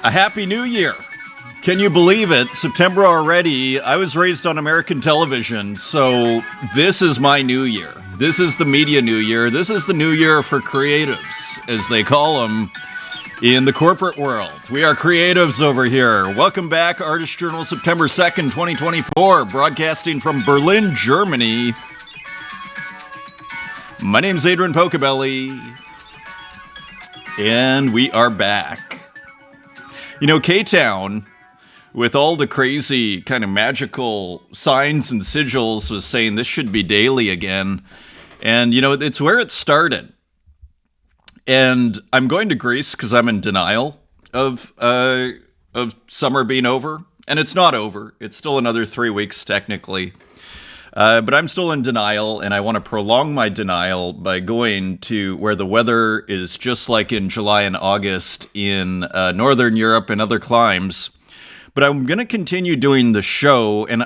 A happy new year. Can you believe it? September already. I was raised on American television, so this is my new year. This is the media new year. This is the new year for creatives, as they call them in the corporate world. We are creatives over here. Welcome back, Artist Journal, September 2nd, 2024, broadcasting from Berlin, Germany. My name's Adrian Pocobelli, and we are back. You know, K-Town, with all the crazy kind of magical signs and sigils, was saying this should be daily again. And, you know, it's where it started. And I'm going to Greece because I'm in denial of summer being over. And it's not over. It's still another 3 weeks, technically. But I'm still in denial, and I want to prolong my denial by going to where the weather is just like in July and August in Northern Europe and other climes. But I'm going to continue doing the show, and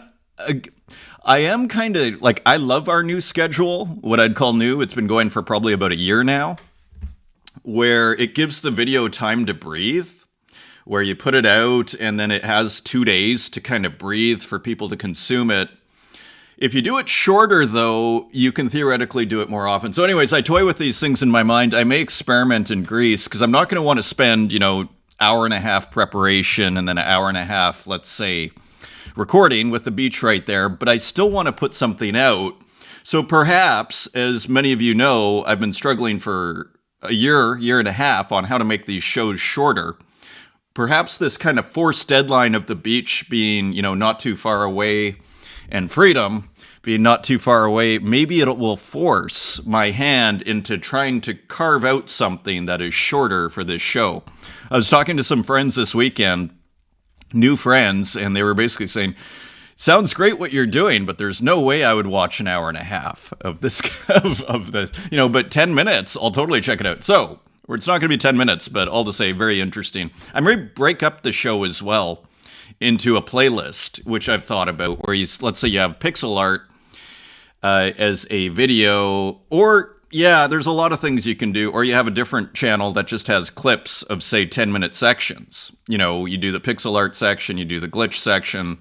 I am kind of, like, I love our new schedule, what I'd call new. It's been going for probably about a year now, where it gives the video time to breathe, where you put it out, and then it has 2 days to kind of breathe for people to consume it. If you do it shorter, though, you can theoretically do it more often. So anyways, I toy with these things in my mind. I may experiment in Greece because I'm not going to want to spend, hour and a half preparation and then an hour and a half, let's say, recording with the beach right there. But I still want to put something out. So perhaps, as many of you know, I've been struggling for a year and a half on how to make these shows shorter. Perhaps this kind of forced deadline of the beach being, not too far away, and freedom being not too far away, maybe it will force my hand into trying to carve out something that is shorter for this show. I was talking to some friends this weekend, new friends, and they were basically saying, sounds great what you're doing, but there's no way I would watch an hour and a half of this, of this, but 10 minutes, I'll totally check it out. So, it's not going to be 10 minutes, but all to say, very interesting. I may break up the show as well into a playlist, which I've thought about, where let's say you have pixel art as a video, or there's a lot of things you can do, or you have a different channel that just has clips of, say, 10-minute sections. You do the pixel art section, you do the glitch section.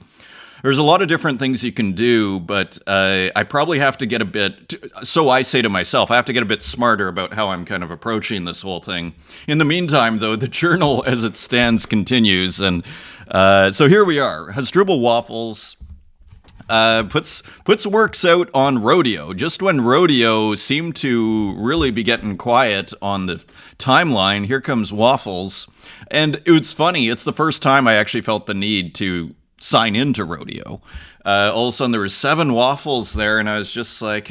There's a lot of different things you can do, but I probably have to get a bit, so I say to myself, I have to get a bit smarter about how I'm kind of approaching this whole thing. In the meantime, though, the journal as it stands continues, and so here we are. Hasdrubal Waffles puts works out on Rodeo, just when Rodeo seemed to really be getting quiet on the timeline. Here comes Waffles, and it's funny, it's the first time I actually felt the need to sign into Rodeo. All of a sudden there were 7 waffles there, and I was just like,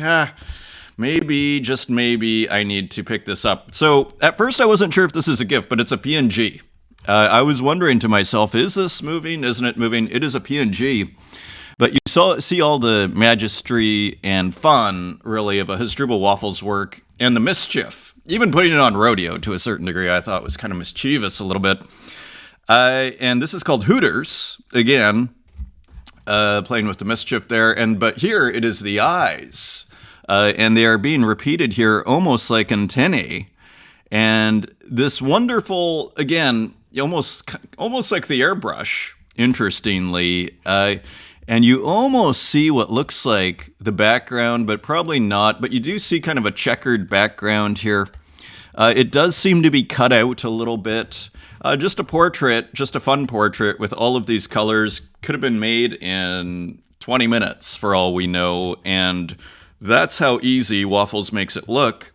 maybe, just maybe, I need to pick this up. So at first I wasn't sure if this is a GIF, but it's a PNG. I was wondering to myself, is this moving? Isn't it moving? It is a PNG. But you see all the magistry and fun, really, of a Hasdrubal Waffles work, and the mischief. Even putting it on Rodeo, to a certain degree, I thought was kind of mischievous a little bit. And this is called Hooters, again, playing with the mischief there. But here it is the eyes, and they are being repeated here almost like antennae. And this wonderful, again, almost like the airbrush, interestingly, and you almost see what looks like the background, but probably not. But you do see kind of a checkered background here. It does seem to be cut out a little bit. Just a portrait, just a fun portrait with all of these colors. Could have been made in 20 minutes for all we know. And that's how easy Waffles makes it look.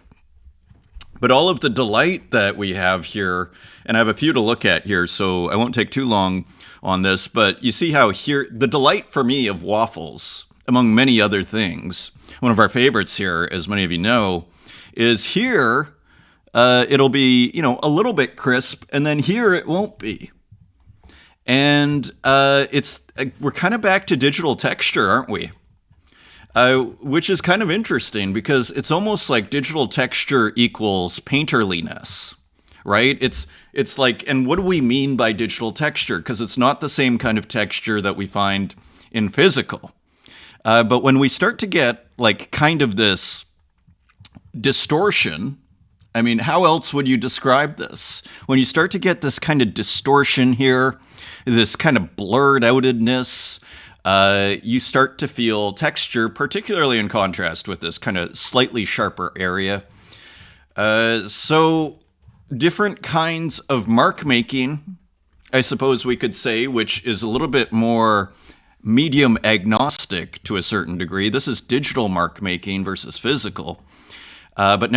But all of the delight that we have here, and I have a few to look at here, so I won't take too long on this, but you see how here, the delight for me of Waffles, among many other things, one of our favorites here, as many of you know, is here, it'll be, a little bit crisp, and then here it won't be. And we're kind of back to digital texture, aren't we? Which is kind of interesting because it's almost like digital texture equals painterliness, right? It's like, and what do we mean by digital texture? Because it's not the same kind of texture that we find in physical. But when we start to get like kind of this distortion I mean, how else would you describe this? When you start to get this kind of distortion here, this kind of blurred outedness, you start to feel texture, particularly in contrast with this kind of slightly sharper area. So different kinds of mark making, I suppose we could say, which is a little bit more medium agnostic to a certain degree. This is digital mark making versus physical. But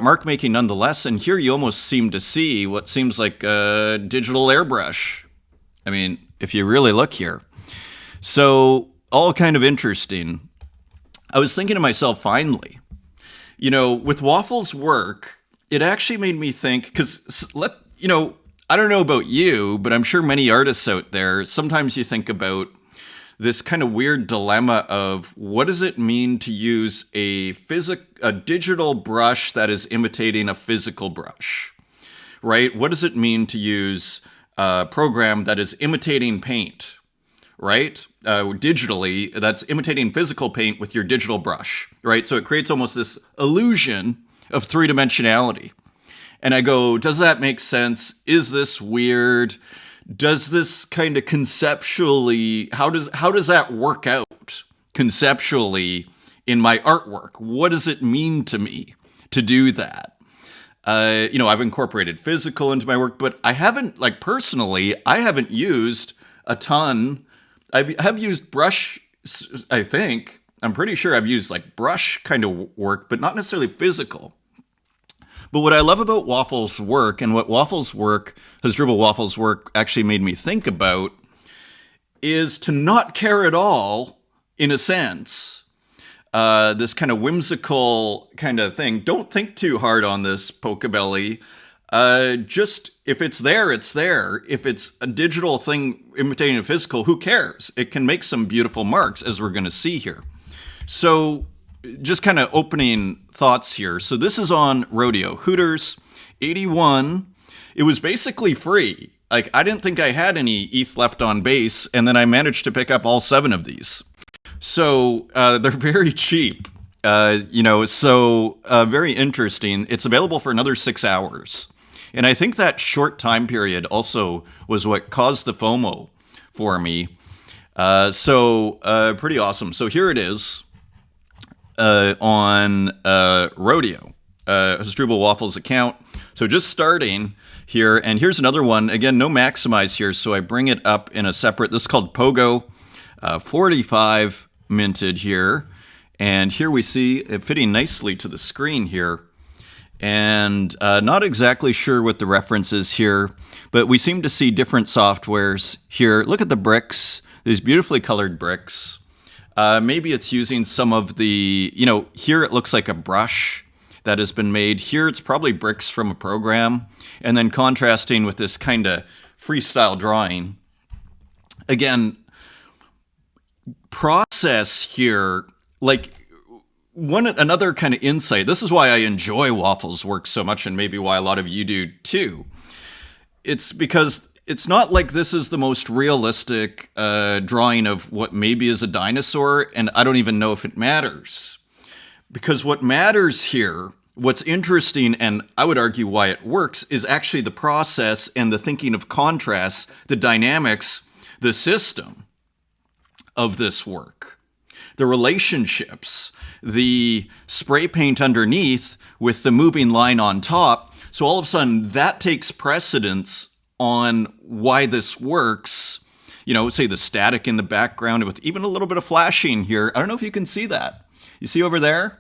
mark making nonetheless. And here you almost seem to see what seems like a digital airbrush. I mean, if you really look here. So all kind of interesting. I was thinking to myself, finally, with Waffle's work, it actually made me think, because I don't know about you, but I'm sure many artists out there, sometimes you think about this kind of weird dilemma of what does it mean to use a digital brush that is imitating a physical brush, right? What does it mean to use a program that is imitating paint, right? Digitally, that's imitating physical paint with your digital brush, right? So it creates almost this illusion of three-dimensionality. And I go, does that make sense? Is this weird? Does this kind of conceptually, how does that work out conceptually in my artwork? What does it mean to me to do that? I've incorporated physical into my work, but I haven't, personally, I haven't used a ton. I have used brush, I think. I'm pretty sure I've used brush kind of work, but not necessarily physical. But what I love about Waffle's work, and what Hasdrubal Waffle's work actually made me think about, is to not care at all, in a sense, this kind of whimsical kind of thing. Don't think too hard on this, Pocobelli. Just, if it's there, it's there. If it's a digital thing imitating a physical, who cares? It can make some beautiful marks, as we're going to see here. So, just kind of opening thoughts here. So this is on Rodeo. Hooters, 81. It was basically free. I didn't think I had any ETH left on base, and then I managed to pick up all 7 of these. So they're very cheap. Very interesting. It's available for another 6 hours. And I think that short time period also was what caused the FOMO for me. Pretty awesome. So here it is. On Rodeo, Hasdrubal Waffle's account. So just starting here, and here's another one. Again, no maximize here, so I bring it up in a separate. This is called Pogo, 45 minted here, and here we see it fitting nicely to the screen here. And not exactly sure what the reference is here, but we seem to see different softwares here. Look at the bricks, these beautifully colored bricks. Maybe it's using some of the, here it looks like a brush that has been made. Here it's probably bricks from a program. And then contrasting with this kind of freestyle drawing. Again, process here, another kind of insight. This is why I enjoy Waffle's work so much, and maybe why a lot of you do too. It's because it's not like this is the most realistic drawing of what maybe is a dinosaur, and I don't even know if it matters. Because what matters here, what's interesting, and I would argue why it works, is actually the process and the thinking of contrast, the dynamics, the system of this work. The relationships, the spray paint underneath with the moving line on top. So all of a sudden, that takes precedence on why this works, say the static in the background with even a little bit of flashing here. I don't know if you can see that. You see over there?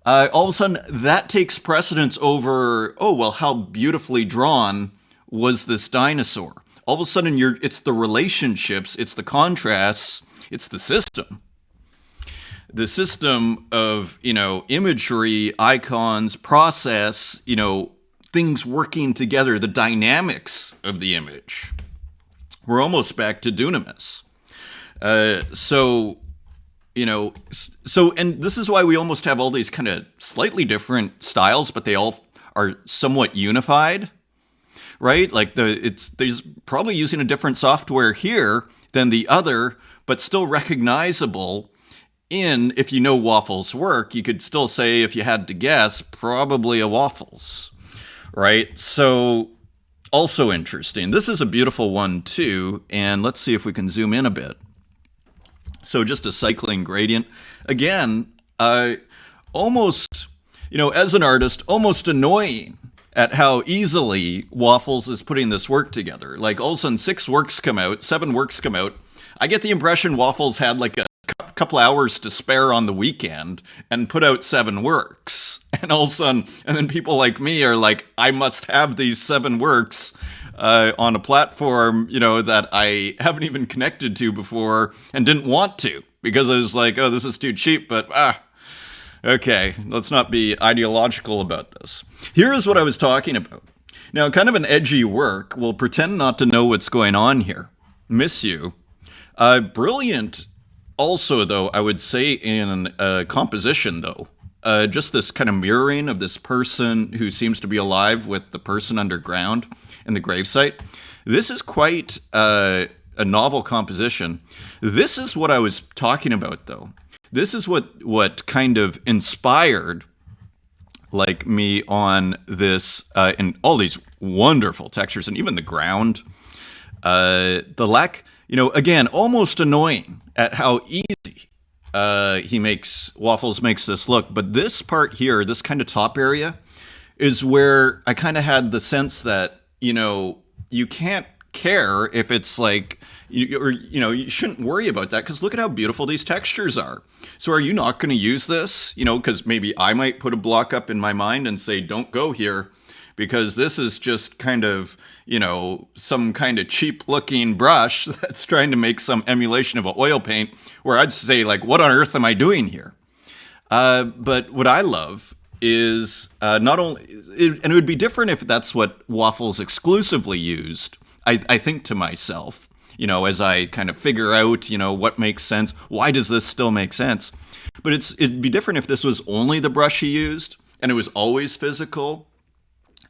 All of a sudden, that takes precedence over, how beautifully drawn was this dinosaur? All of a sudden, it's the relationships, it's the contrasts, it's the system. The system of, imagery, icons, process, things working together, the dynamics of the image. We're almost back to dunamis. And this is why we almost have all these kind of slightly different styles, but they all are somewhat unified, right? There's probably using a different software here than the other, but still recognizable if you know waffles work, you could still say, if you had to guess, probably a waffles, right? So also interesting. This is a beautiful one too, and let's see if we can zoom in a bit. So just a cycling gradient. Again, almost, as an artist, almost annoying at how easily Waffles is putting this work together. Like all of a sudden 7 works come out. I get the impression Waffles had like a couple hours to spare on the weekend and put out 7 works. And all of a sudden, and then people like me are like, I must have these 7 works on a platform, that I haven't even connected to before and didn't want to, because I was like, oh, this is too cheap, but okay, let's not be ideological about this. Here is what I was talking about. Now, kind of an edgy work. We'll pretend not to know what's going on here. Miss you. Brilliant also, though, I would say in composition, though. Just this kind of mirroring of this person who seems to be alive with the person underground in the gravesite. This is quite a novel composition. This is what I was talking about, though. This is what kind of inspired like me on this and all these wonderful textures, and even the ground. The lack, again, almost annoying at how easy Waffles makes this look. But this part here, this kind of top area, is where I kind of had the sense that, you can't care if it's like, you shouldn't worry about that, because look at how beautiful these textures are. So are you not going to use this? Because maybe I might put a block up in my mind and say, don't go here, because this is just kind of, some kind of cheap looking brush that's trying to make some emulation of an oil paint, where I'd say, like, what on earth am I doing here? But what I love is not only, and it would be different if that's what Waffles exclusively used, I think to myself, as I kind of figure out, what makes sense, why does this still make sense? But it'd be different if this was only the brush he used and it was always physical.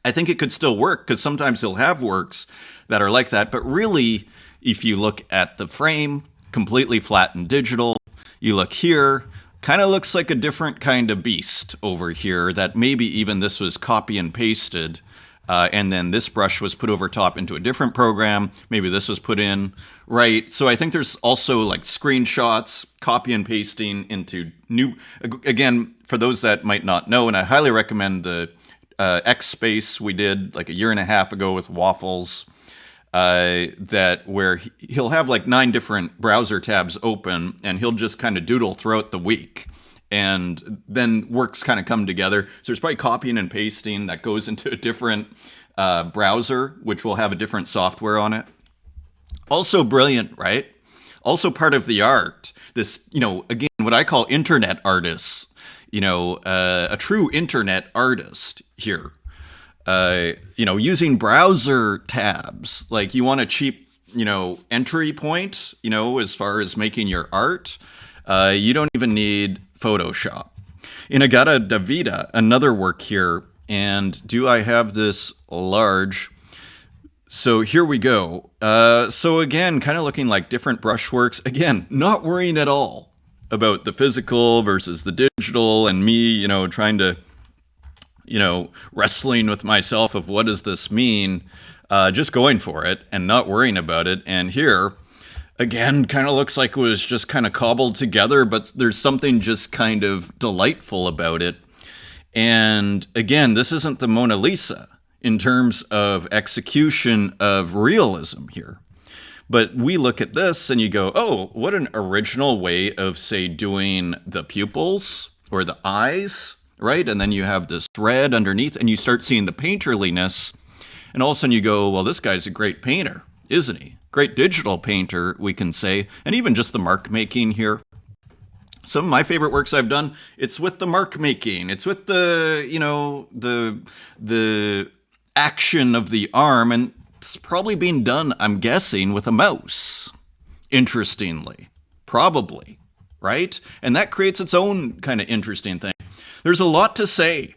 I think it could still work, because sometimes he'll have works that are like that. But really, if you look at the frame, completely flat and digital, you look here, kind of looks like a different kind of beast over here, that maybe even this was copy and pasted. And then this brush was put over top into a different program. Maybe this was put in, right? So I think there's also like screenshots, copy and pasting into new, again, for those that might not know, and I highly recommend the X Space we did like a year and a half ago with Waffles, that where he'll have like 9 different browser tabs open, and he'll just kind of doodle throughout the week. And then works kind of come together. So there's probably copying and pasting that goes into a different browser, which will have a different software on it. Also brilliant, right? Also part of the art. This, again, what I call internet artists. A true internet artist here. Using browser tabs. Like you want a cheap, entry point, as far as making your art. You don't even need Photoshop. Inagata Davida, another work here. And do I have this large? So here we go. So again, kind of looking like different brushworks. Again, not worrying at all about the physical versus the digital, and me, trying to, wrestling with myself of what does this mean? Just going for it and not worrying about it. And here, again, kind of looks like it was just kind of cobbled together, but there's something just kind of delightful about it. And again, this isn't the Mona Lisa in terms of execution of realism here. But we look at this and you go, oh, what an original way of, say, doing the pupils or the eyes, right? And then you have this red underneath and you start seeing the painterliness. And all of a sudden you go, well, this guy's a great painter, isn't he? Great digital painter, we can say. And even just the mark making here. Some of my favorite works I've done, it's with the mark making. It's with the, the action of the arm. And it's probably being done, I'm guessing, with a mouse. Interestingly. Probably. Right? And that creates its own kind of interesting thing. There's a lot to say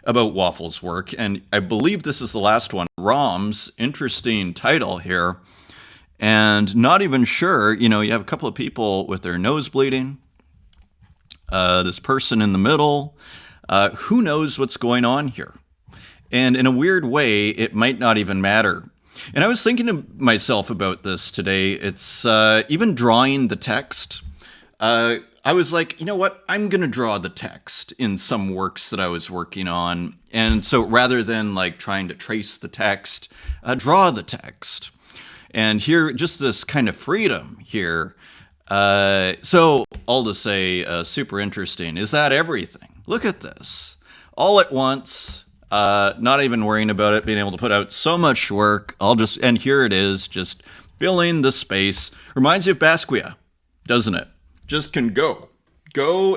about Waffles' work. And I believe this is the last one. Rom's interesting title here. And not even sure, you have a couple of people with their nose bleeding. this person in the middle. Who knows what's going on here? And in a weird way, it might not even matter. And I was thinking to myself about this today. It's even drawing the text. I was like, you know what? I'm going to draw the text in some works that I was working on. And so rather than like trying to trace the text, draw the text. And here, just this kind of freedom here. So all to say, super interesting. Is that everything? Look at this. All at once. Not even worrying about it, being able to put out so much work. And here it is, just filling the space. Reminds you of Basquiat, doesn't it? Just can go,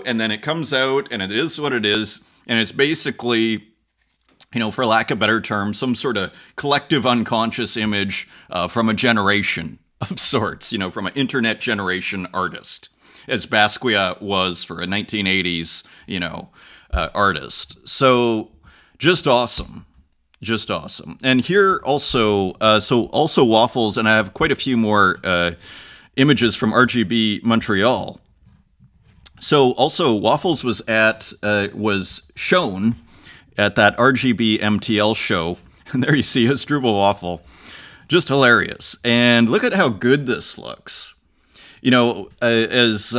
and then it comes out, and it is what it is. And it's basically, for lack of a better term, some sort of collective unconscious image from a generation of sorts, from an internet generation artist, as Basquiat was for a 1980s, artist. So, just awesome. Just awesome. And here also, also Waffles, and I have quite a few more images from RGB Montreal. So also Waffles was shown at that RGB MTL show. And there you see Hasdrubal Waffle. Just hilarious. And look at how good this looks. As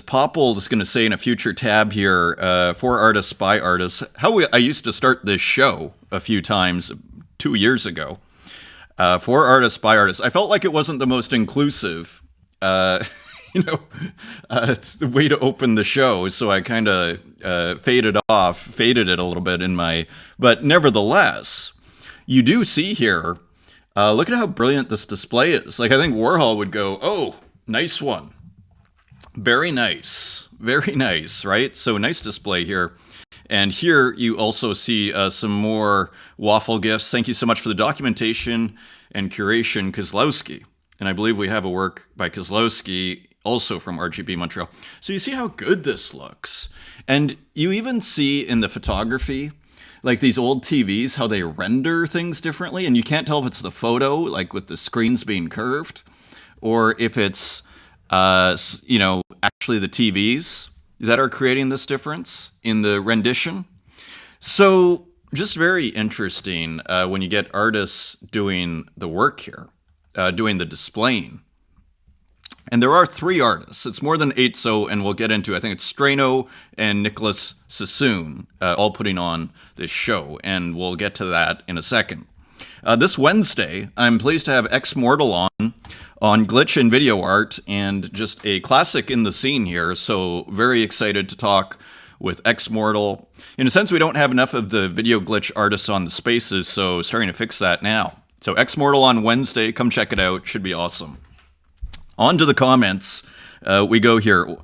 Popple is going to say in a future tab here, for artists by artists, I used to start this show a few times 2 years ago. For artists by artists. I felt like it wasn't the most inclusive, it's the way to open the show. So I kind of faded it a little bit but nevertheless, you do see here, look at how brilliant this display is. Like I think Warhol would go, oh, nice one. Very nice, right? So nice display here. And here you also see some more Waffle gifts. Thank you so much for the documentation and curation, Kozlowski. And I believe we have a work by Kozlowski, also from RGB Montreal. So you see how good this looks. And you even see in the photography, like these old TVs, how they render things differently. And you can't tell if it's the photo, like with the screens being curved, or if it's, actually the TVs that are creating this difference in the rendition. So just very interesting when you get artists doing the work here, doing the displaying. And there are 3 artists. It's more than 8, and we'll get into, I think it's Strano and Nicholas Sassoon, all putting on this show, and we'll get to that in a second. This Wednesday, I'm pleased to have Ex Mortal on glitch and video art, and just a classic in the scene here. So very excited to talk with Ex Mortal. In a sense, we don't have enough of the video glitch artists on the spaces, so starting to fix that now. So Ex Mortal on Wednesday, come check it out. Should be awesome. On to the comments. We go here.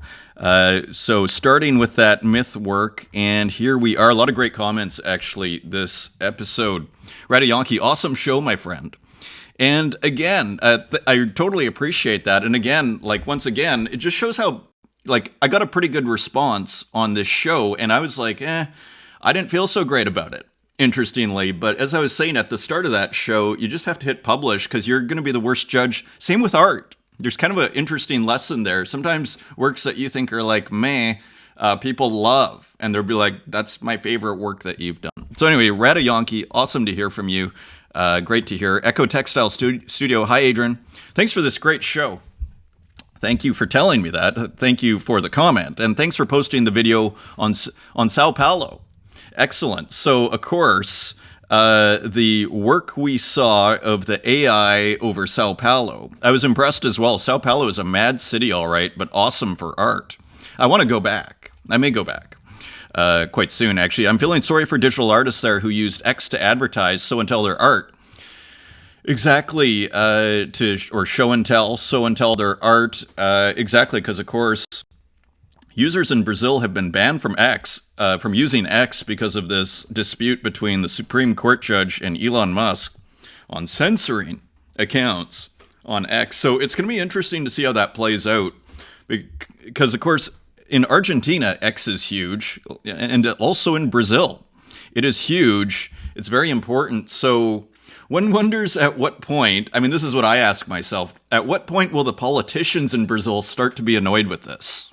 So starting with that myth work, and here we are. A lot of great comments, actually, this episode. Radayanki, awesome show, my friend. And again, I totally appreciate that. And again, once again, it just shows how, I got a pretty good response on this show. And I was like, I didn't feel so great about it, interestingly. But as I was saying at the start of that show, you just have to hit publish because you're going to be the worst judge. Same with art. There's kind of an interesting lesson there. Sometimes works that you think are meh, people love. And they'll be like, that's my favorite work that you've done. So anyway, Radayanki, awesome to hear from you. Great to hear. Echo Textile Studio. Hi, Adrian. Thanks for this great show. Thank you for telling me that. Thank you for the comment. And thanks for posting the video on Sao Paulo. Excellent. So, of course, the work we saw of the AI over Sao Paulo, I was impressed as well. Sao Paulo is a mad city, all right, but awesome for art. I want to go back. I may go back. Quite soon, actually. I'm feeling sorry for digital artists there who used X to advertise show and tell their art. Exactly, or show and tell their art. Exactly, because of course, users in Brazil have been banned from from using X because of this dispute between the Supreme Court judge and Elon Musk on censoring accounts on X. So it's going to be interesting to see how that plays out, because of course, in Argentina, X is huge, and also in Brazil. It is huge. It's very important. So one wonders at what point, this is what I ask myself, at what point will the politicians in Brazil start to be annoyed with this?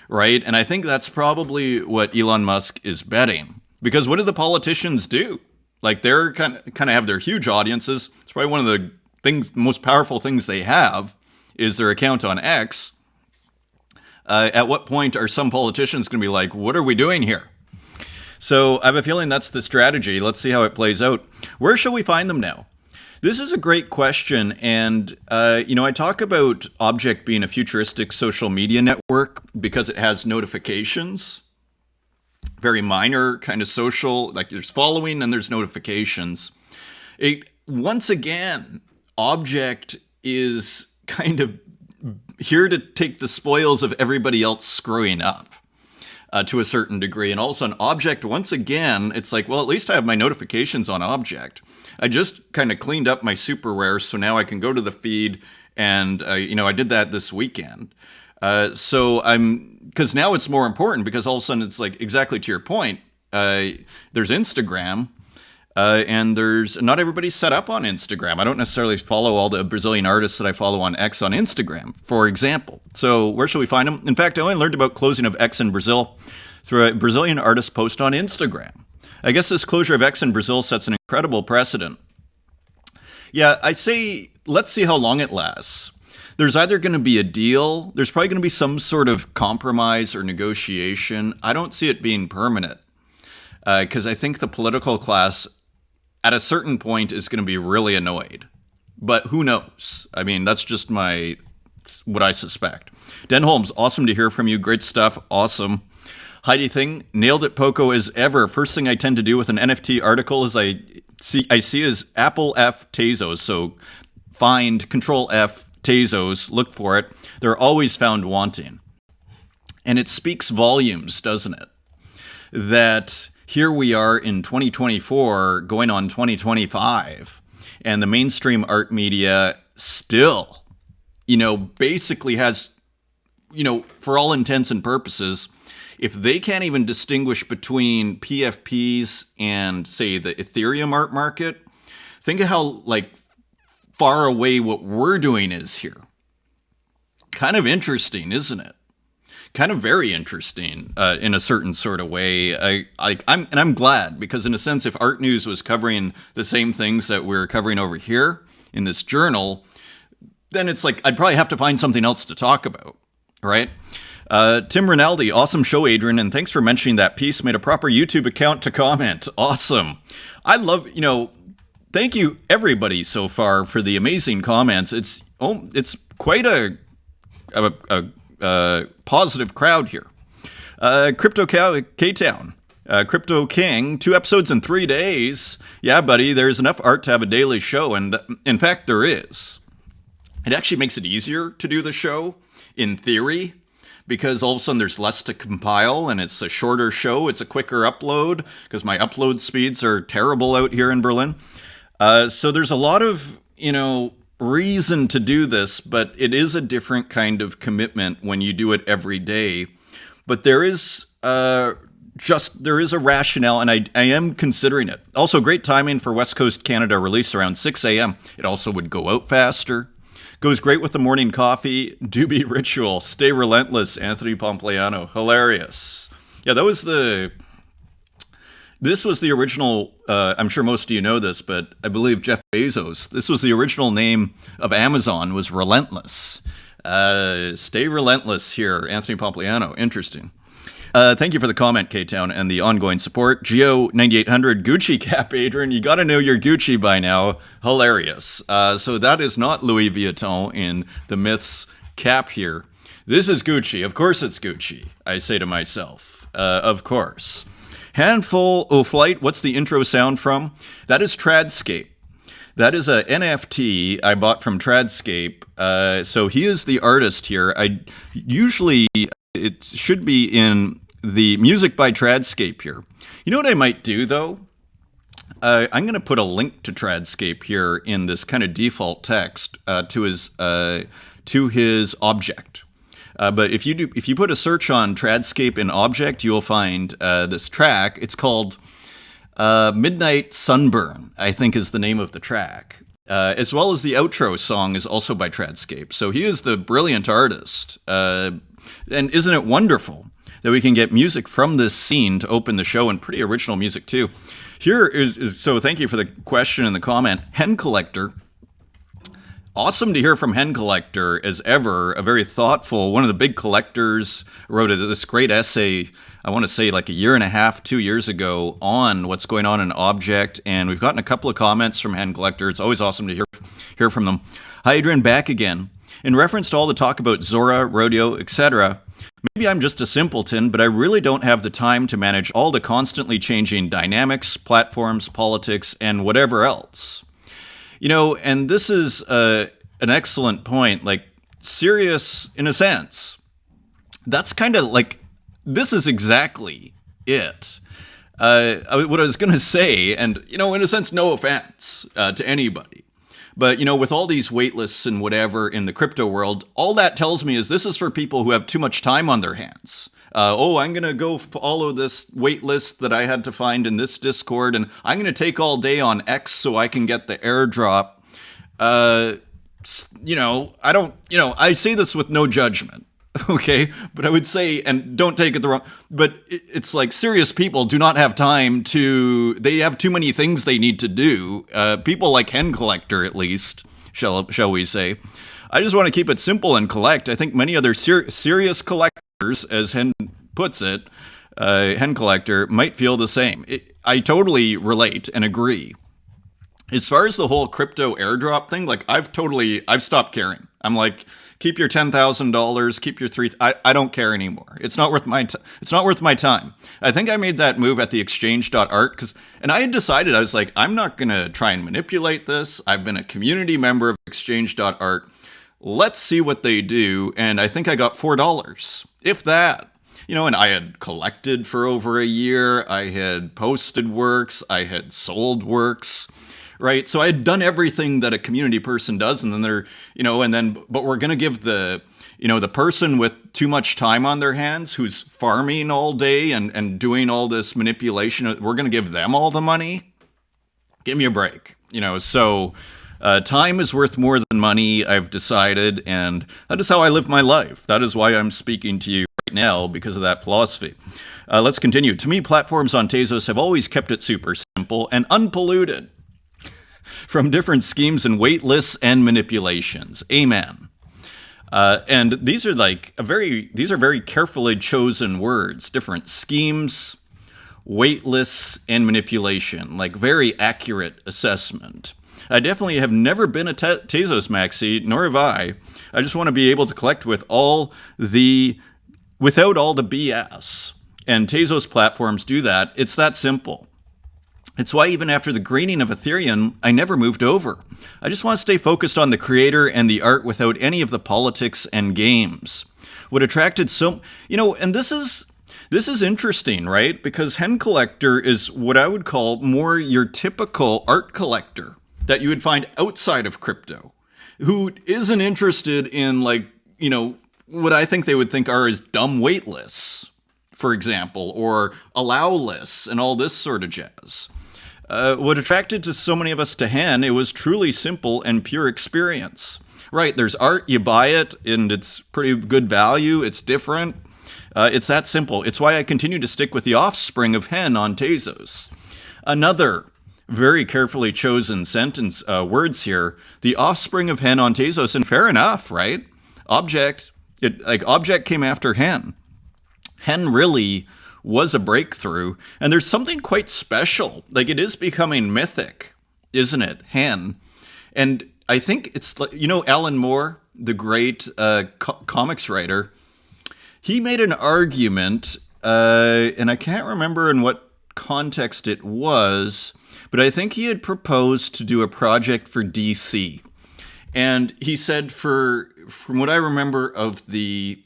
right? And I think that's probably what Elon Musk is betting. Because what do the politicians do? Like they're kind of have their huge audiences. It's probably one of the most powerful things they have is their account on X. At what point are some politicians going to be like, what are we doing here? So I have a feeling that's the strategy. Let's see how it plays out. Where shall we find them now? This is a great question. And, I talk about Object being a futuristic social media network because it has notifications. Very minor kind of social, like there's following and there's notifications. Once again, Object is kind of here to take the spoils of everybody else screwing up to a certain degree. And also an Object, once again, it's like, well, at least I have my notifications on Object. I just kind of cleaned up my super rare, so now I can go to the feed and, I did that this weekend. Because now it's more important because all of a sudden it's like exactly to your point. There's Instagram, and there's not everybody's set up on Instagram. I don't necessarily follow all the Brazilian artists that I follow on X on Instagram, for example. So where should we find them? In fact, I only learned about closing of X in Brazil through a Brazilian artist post on Instagram. I guess this closure of X in Brazil sets an incredible precedent. Yeah, I say let's see how long it lasts. There's either going to be a deal, there's probably going to be some sort of compromise or negotiation. I don't see it being permanent because I think the political class at a certain point is going to be really annoyed. But who knows? I mean, that's just what I suspect. Den Holmes, awesome to hear from you. Great stuff. Awesome. Heidi Thing, nailed it, Poco, as ever. First thing I tend to do with an NFT article is I see is Apple F Tezos. So find Control F Tezos, look for it. They're always found wanting. And it speaks volumes, doesn't it? That here we are in 2024 going on 2025 and the mainstream art media still, basically has, for all intents and purposes, if they can't even distinguish between PFPs and, say, the Ethereum art market, think of how, far away what we're doing is here. Kind of interesting, isn't it? Kind of very interesting in a certain sort of way. I'm glad because in a sense, if Art News was covering the same things that we're covering over here in this journal, then it's like I'd probably have to find something else to talk about, right? Tim Rinaldi, awesome show, Adrian, and thanks for mentioning that piece. Made a proper YouTube account to comment. Awesome. I love, thank you everybody so far for the amazing comments. It's quite a positive crowd here. Crypto K-Town, Crypto King, 2 episodes in 3 days. Yeah, buddy, there's enough art to have a daily show, and in fact, there is. It actually makes it easier to do the show, in theory, because all of a sudden there's less to compile, and it's a shorter show. It's a quicker upload, because my upload speeds are terrible out here in Berlin. So there's a lot of, reason to do this, but it is a different kind of commitment when you do it every day. But there is a rationale, and I am considering it. Also, great timing for West Coast Canada release around 6 a.m. It also would go out faster. Goes great with the morning coffee. Doobie Ritual. Stay relentless, Anthony Pompliano. Hilarious. Yeah, this was the original, I'm sure most of you know this, but I believe Jeff Bezos, this was the original name of Amazon, was Relentless. Stay relentless here, Anthony Pompliano. Interesting. Thank you for the comment, K-Town, and the ongoing support. Geo9800, Gucci cap, Adrian. You got to know your Gucci by now. Hilarious. So that is not Louis Vuitton in the Myths cap here. This is Gucci. Of course it's Gucci, I say to myself. Of course. Handful o' Flight, what's the intro sound from? That is Tradscape. That is a NFT I bought from Tradscape. So he is the artist here. It should be in the music by Tradscape here. You know what I might do, though? I'm going to put a link to Tradscape here in this kind of default text to his object. But if you put a search on Tradscape in object, you'll find this track. It's called Midnight Sunburn, I think is the name of the track. as well as the outro song is also by Tradscape. So he is the brilliant artist. And isn't it wonderful that we can get music from this scene to open the show, and pretty original music too. Here is so thank you for the question and the comment. Hen Collector. Awesome to hear from Hen Collector as ever. A very thoughtful, one of the big collectors, wrote this great essay, I want to say like a year and a half, 2 years ago, on what's going on in Object. And we've gotten a couple of comments from Hen Collector. It's always awesome to hear from them. Hi, Adrian, back again. In reference to all the talk about Zora, Rodeo, etc., maybe I'm just a simpleton, but I really don't have the time to manage all the constantly changing dynamics, platforms, politics, and whatever else. You know, and this is an excellent point, like serious in a sense. That's kind of like, this is exactly it. What I was going to say, and, you know, in a sense, no offense to anybody. But, you know, with all these waitlists and whatever in the crypto world, all that tells me is this is for people who have too much time on their hands. I'm going to go follow this waitlist that I had to find in this Discord, and I'm going to take all day on X so I can get the airdrop. I say this with no judgment. Okay, but I would say, and don't take it the wrong, but it's like serious people do not have time they have too many things they need to do. People like Hen Collector, at least, shall we say. I just want to keep it simple and collect. I think many other serious collectors, as Hen puts it, Hen Collector, might feel the same. I totally relate and agree. As far as the whole crypto airdrop thing, like I've stopped caring. I'm like, keep your $10,000, keep your I don't care anymore. It's not worth my time. I think I made that move at the exchange.art and I had decided, I was like, I'm not going to try and manipulate this. I've been a community member of exchange.art. Let's see what they do. And I think I got $4, if that. You know, and I had collected for over a year. I had posted works. I had sold works. Right. So I had done everything that a community person does. And then but we're going to give the person with too much time on their hands, who's farming all day and doing all this manipulation, we're going to give them all the money. Give me a break. So time is worth more than money, I've decided. And that is how I live my life. That is why I'm speaking to you right now, because of that philosophy. Let's continue. To me, platforms on Tezos have always kept it super simple and unpolluted from different schemes and wait lists and manipulations. Amen. And these are very carefully chosen words. Different schemes, wait lists, and manipulation. Like very accurate assessment. I definitely have never been a Tezos maxi, nor have I. I just want to be able to collect without all the BS. And Tezos platforms do that. It's that simple. It's why even after the greening of Ethereum, I never moved over. I just want to stay focused on the creator and the art without any of the politics and games. What attracted and this is interesting, right? Because Hen Collector is what I would call more your typical art collector that you would find outside of crypto, who isn't interested in what I think they would think are as dumb wait lists, for example, or allow lists and all this sort of jazz. What attracted to so many of us to Hen, it was truly simple and pure experience. Right, there's art, you buy it, and it's pretty good value, it's different. It's that simple. It's why I continue to stick with the offspring of Hen on Tezos. Another very carefully chosen words here, the offspring of Hen on Tezos, and fair enough, right? Object came after Hen. Hen really was a breakthrough, and there's something quite special. Like, it is becoming mythic, isn't it? Hen. And I think it's, Alan Moore, the great comics writer, he made an argument, and I can't remember in what context it was, but I think he had proposed to do a project for DC. And he said, from what I remember of the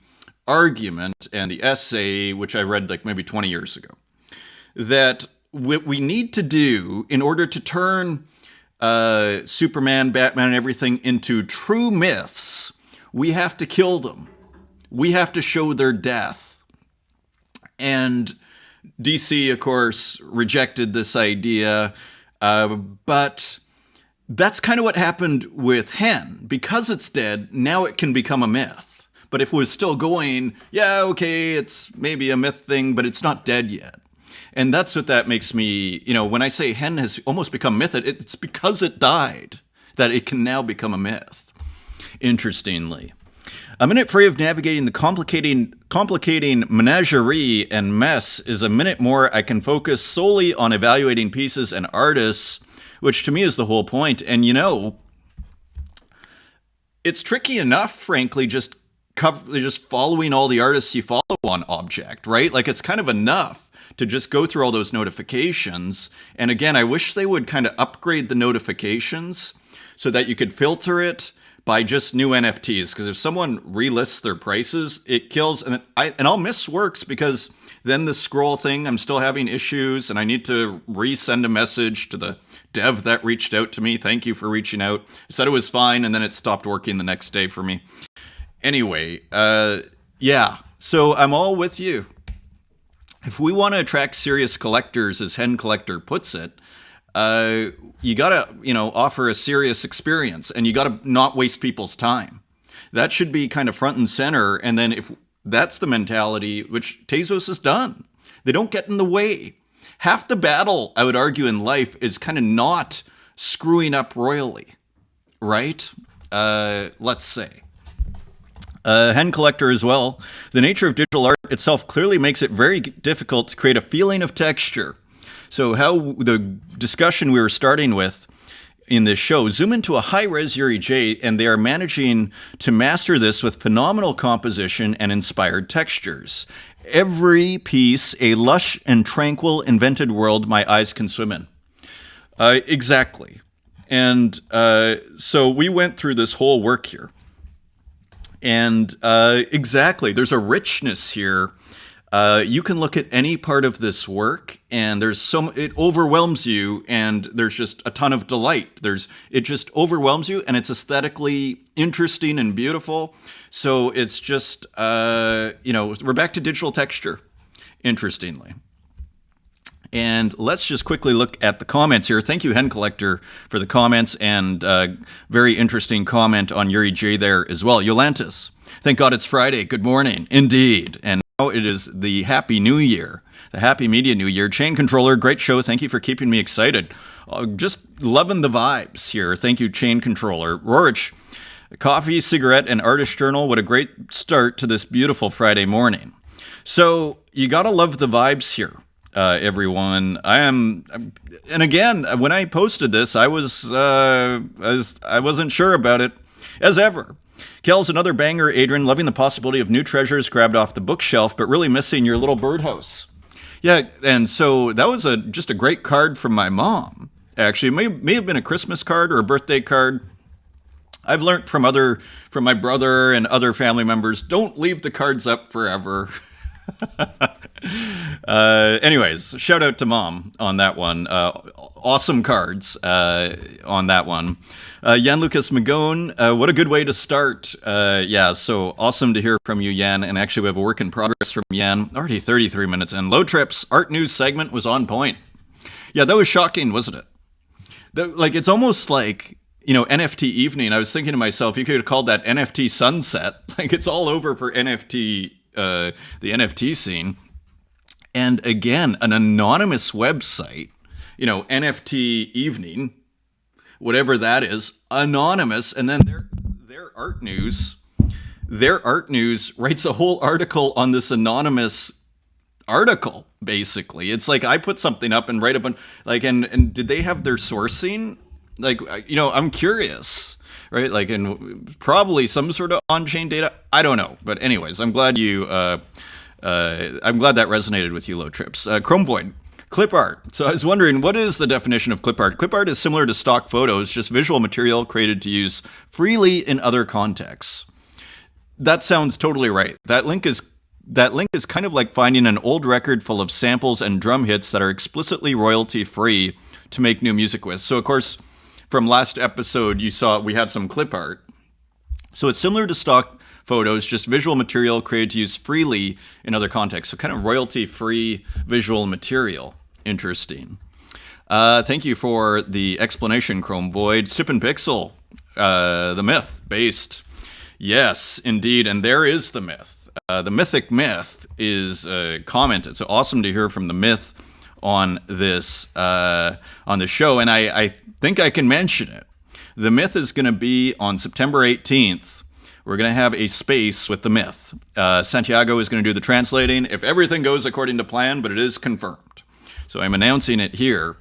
argument and the essay, which I read like maybe 20 years ago, that what we need to do in order to turn Superman, Batman, and everything into true myths, we have to kill them. We have to show their death. And DC, of course, rejected this idea, but That's kind of what happened with Hen. Because it's dead, now it can become a myth. But if it was still going, yeah, okay, it's maybe a myth thing, but it's not dead yet. And that's what that makes me, when I say Hen has almost become myth, it's because it died that it can now become a myth. Interestingly. A minute free of navigating the complicating menagerie and mess is a minute more I can focus solely on evaluating pieces and artists, which to me is the whole point. And it's tricky enough, frankly, just following all the artists you follow on Object, right? Like it's kind of enough to just go through all those notifications. And again, I wish they would kind of upgrade the notifications so that you could filter it by just new NFTs, because if someone relists their prices, it kills, and I'll miss works because then the scroll thing, I'm still having issues, and I need to resend a message to the dev that reached out to me. Thank you for reaching out. It said it was fine, and then it stopped working the next day for me. Anyway, yeah, so I'm all with you. If we want to attract serious collectors, as Hen Collector puts it, you gotta, offer a serious experience, and you gotta not waste people's time. That should be kind of front and center. And then if that's the mentality, which Tezos has done, they don't get in the way. Half the battle, I would argue, in life is kind of not screwing up royally, right? Let's say. Hen Collector as well. The nature of digital art itself clearly makes it very difficult to create a feeling of texture. So how the discussion we were starting with in this show, zoom into a high-res Yuri J, and they are managing to master this with phenomenal composition and inspired textures. Every piece, a lush and tranquil invented world my eyes can swim in. Exactly. And so we went through this whole work here. And exactly, there's a richness here. You can look at any part of this work, and it overwhelms you, and there's just a ton of delight. It just overwhelms you, and it's aesthetically interesting and beautiful. So it's just, we're back to digital texture, interestingly. And let's just quickly look at the comments here. Thank you, Hen Collector, for the comments, and very interesting comment on Yuri J there as well. Yolantis, thank God it's Friday. Good morning. Indeed. And now it is the Happy New Year, the Happy Media New Year. Chain Controller, great show. Thank you for keeping me excited. Just loving the vibes here. Thank you, Chain Controller. Rorich, coffee, cigarette, and artist journal. What a great start to this beautiful Friday morning. So you got to love the vibes here. Everyone, and again, when I posted this, I wasn't sure about it, as ever. Kel's another banger, Adrian, loving the possibility of new treasures grabbed off the bookshelf, but really missing your little birdhouse. Yeah, and so that was just a great card from my mom. Actually, it may have been a Christmas card or a birthday card. I've learned from my brother and other family members, don't leave the cards up forever. Anyways, shout out to Mom on that one. Awesome cards on that one. Jan Lucas Magone, what a good way to start. Yeah, so awesome to hear from you, Jan. And actually, we have a work in progress from Jan. Already 33 minutes in. Low Trips art news segment was on point. Yeah, that was shocking, wasn't it? It's almost like, NFT evening. I was thinking to myself, you could have called that NFT sunset. Like, it's all over for NFT. The NFT scene. And again, an anonymous website, NFT evening, whatever that is, anonymous, and then their art news writes a whole article on this anonymous article, basically. It's like I put something up and write a bunch, and did they have their sourcing? I'm curious. Right, and probably some sort of on-chain data. I don't know, but anyways, I'm glad that resonated with you, Low Trips. Chrome Void, clip art. So I was wondering, what is the definition of clip art? Clip art is similar to stock photos, just visual material created to use freely in other contexts. That sounds totally right. That link is kind of like finding an old record full of samples and drum hits that are explicitly royalty-free to make new music with. So of course, from last episode, you saw we had some clip art. So it's similar to stock photos, just visual material created to use freely in other contexts. So kind of royalty-free visual material. Interesting. Thank you for the explanation, Chrome Void. Sip and Pixel, the myth based. Yes, indeed, and there is the myth. The mythic myth is a comment. It's awesome to hear from the myth on this show, and I think I can mention it. The myth is going to be on September 18th. We're going to have a space with the myth. Santiago is going to do the translating if everything goes according to plan, but it is confirmed. So I'm announcing it here.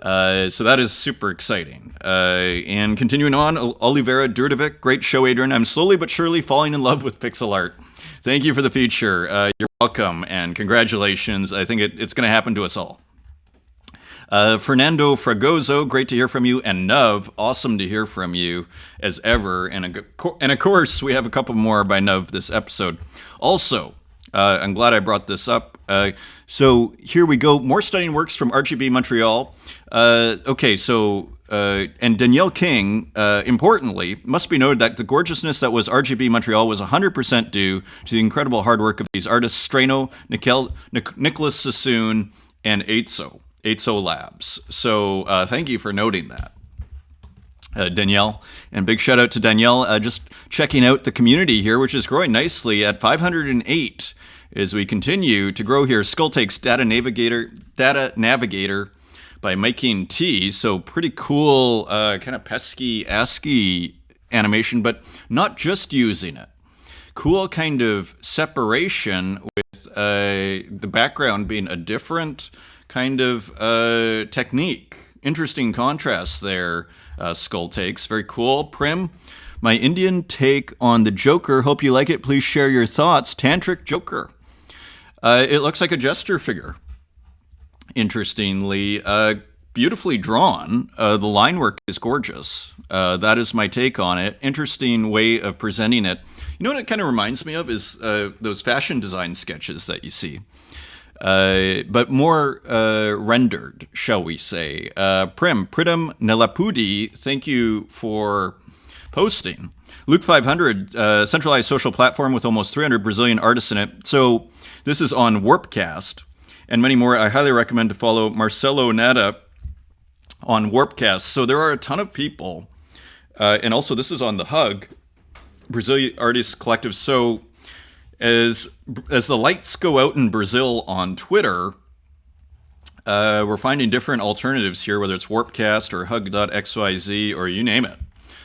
So that is super exciting. And continuing on, Olivera Durdovic, great show, Adrian. I'm slowly but surely falling in love with pixel art. Thank you for the feature. You're welcome, and congratulations. I think it's going to happen to us all. Fernando Fragoso, great to hear from you. And Nuv, awesome to hear from you as ever. And of course, we have a couple more by Nuv this episode. Also, I'm glad I brought this up. So here we go. More stunning works from RGB Montreal. And Danielle King, importantly, must be noted that the gorgeousness that was RGB Montreal was 100% due to the incredible hard work of these artists, Strano, Nicholas Sassoon, and Tezos Labs. So thank you for noting that, Danielle. And big shout out to Danielle, just checking out the community here, which is growing nicely at 508 as we continue to grow here. Skull takes Data Navigator by making T. So pretty cool, kind of pesky ASCII animation, but not just using it. Cool kind of separation with the background being a different kind of technique. Interesting contrast there, Skull takes. Very cool. Prim, my Indian take on the Joker. Hope you like it. Please share your thoughts. Tantric Joker. It looks like a jester figure. Interestingly, beautifully drawn. The line work is gorgeous. That is my take on it. Interesting way of presenting it. You know what it kind of reminds me of is those fashion design sketches that you see. But more rendered, shall we say. Pritam Nelapudi, thank you for posting. Luke 500, centralized social platform with almost 300 Brazilian artists in it. So this is on Warpcast and many more. I highly recommend to follow Marcelo Nada on Warpcast. So there are a ton of people. And also this is on the Hug, Brazilian Artists Collective. So as the lights go out in Brazil on Twitter, we're finding different alternatives here, whether it's Warpcast or Hug.xyz or you name it.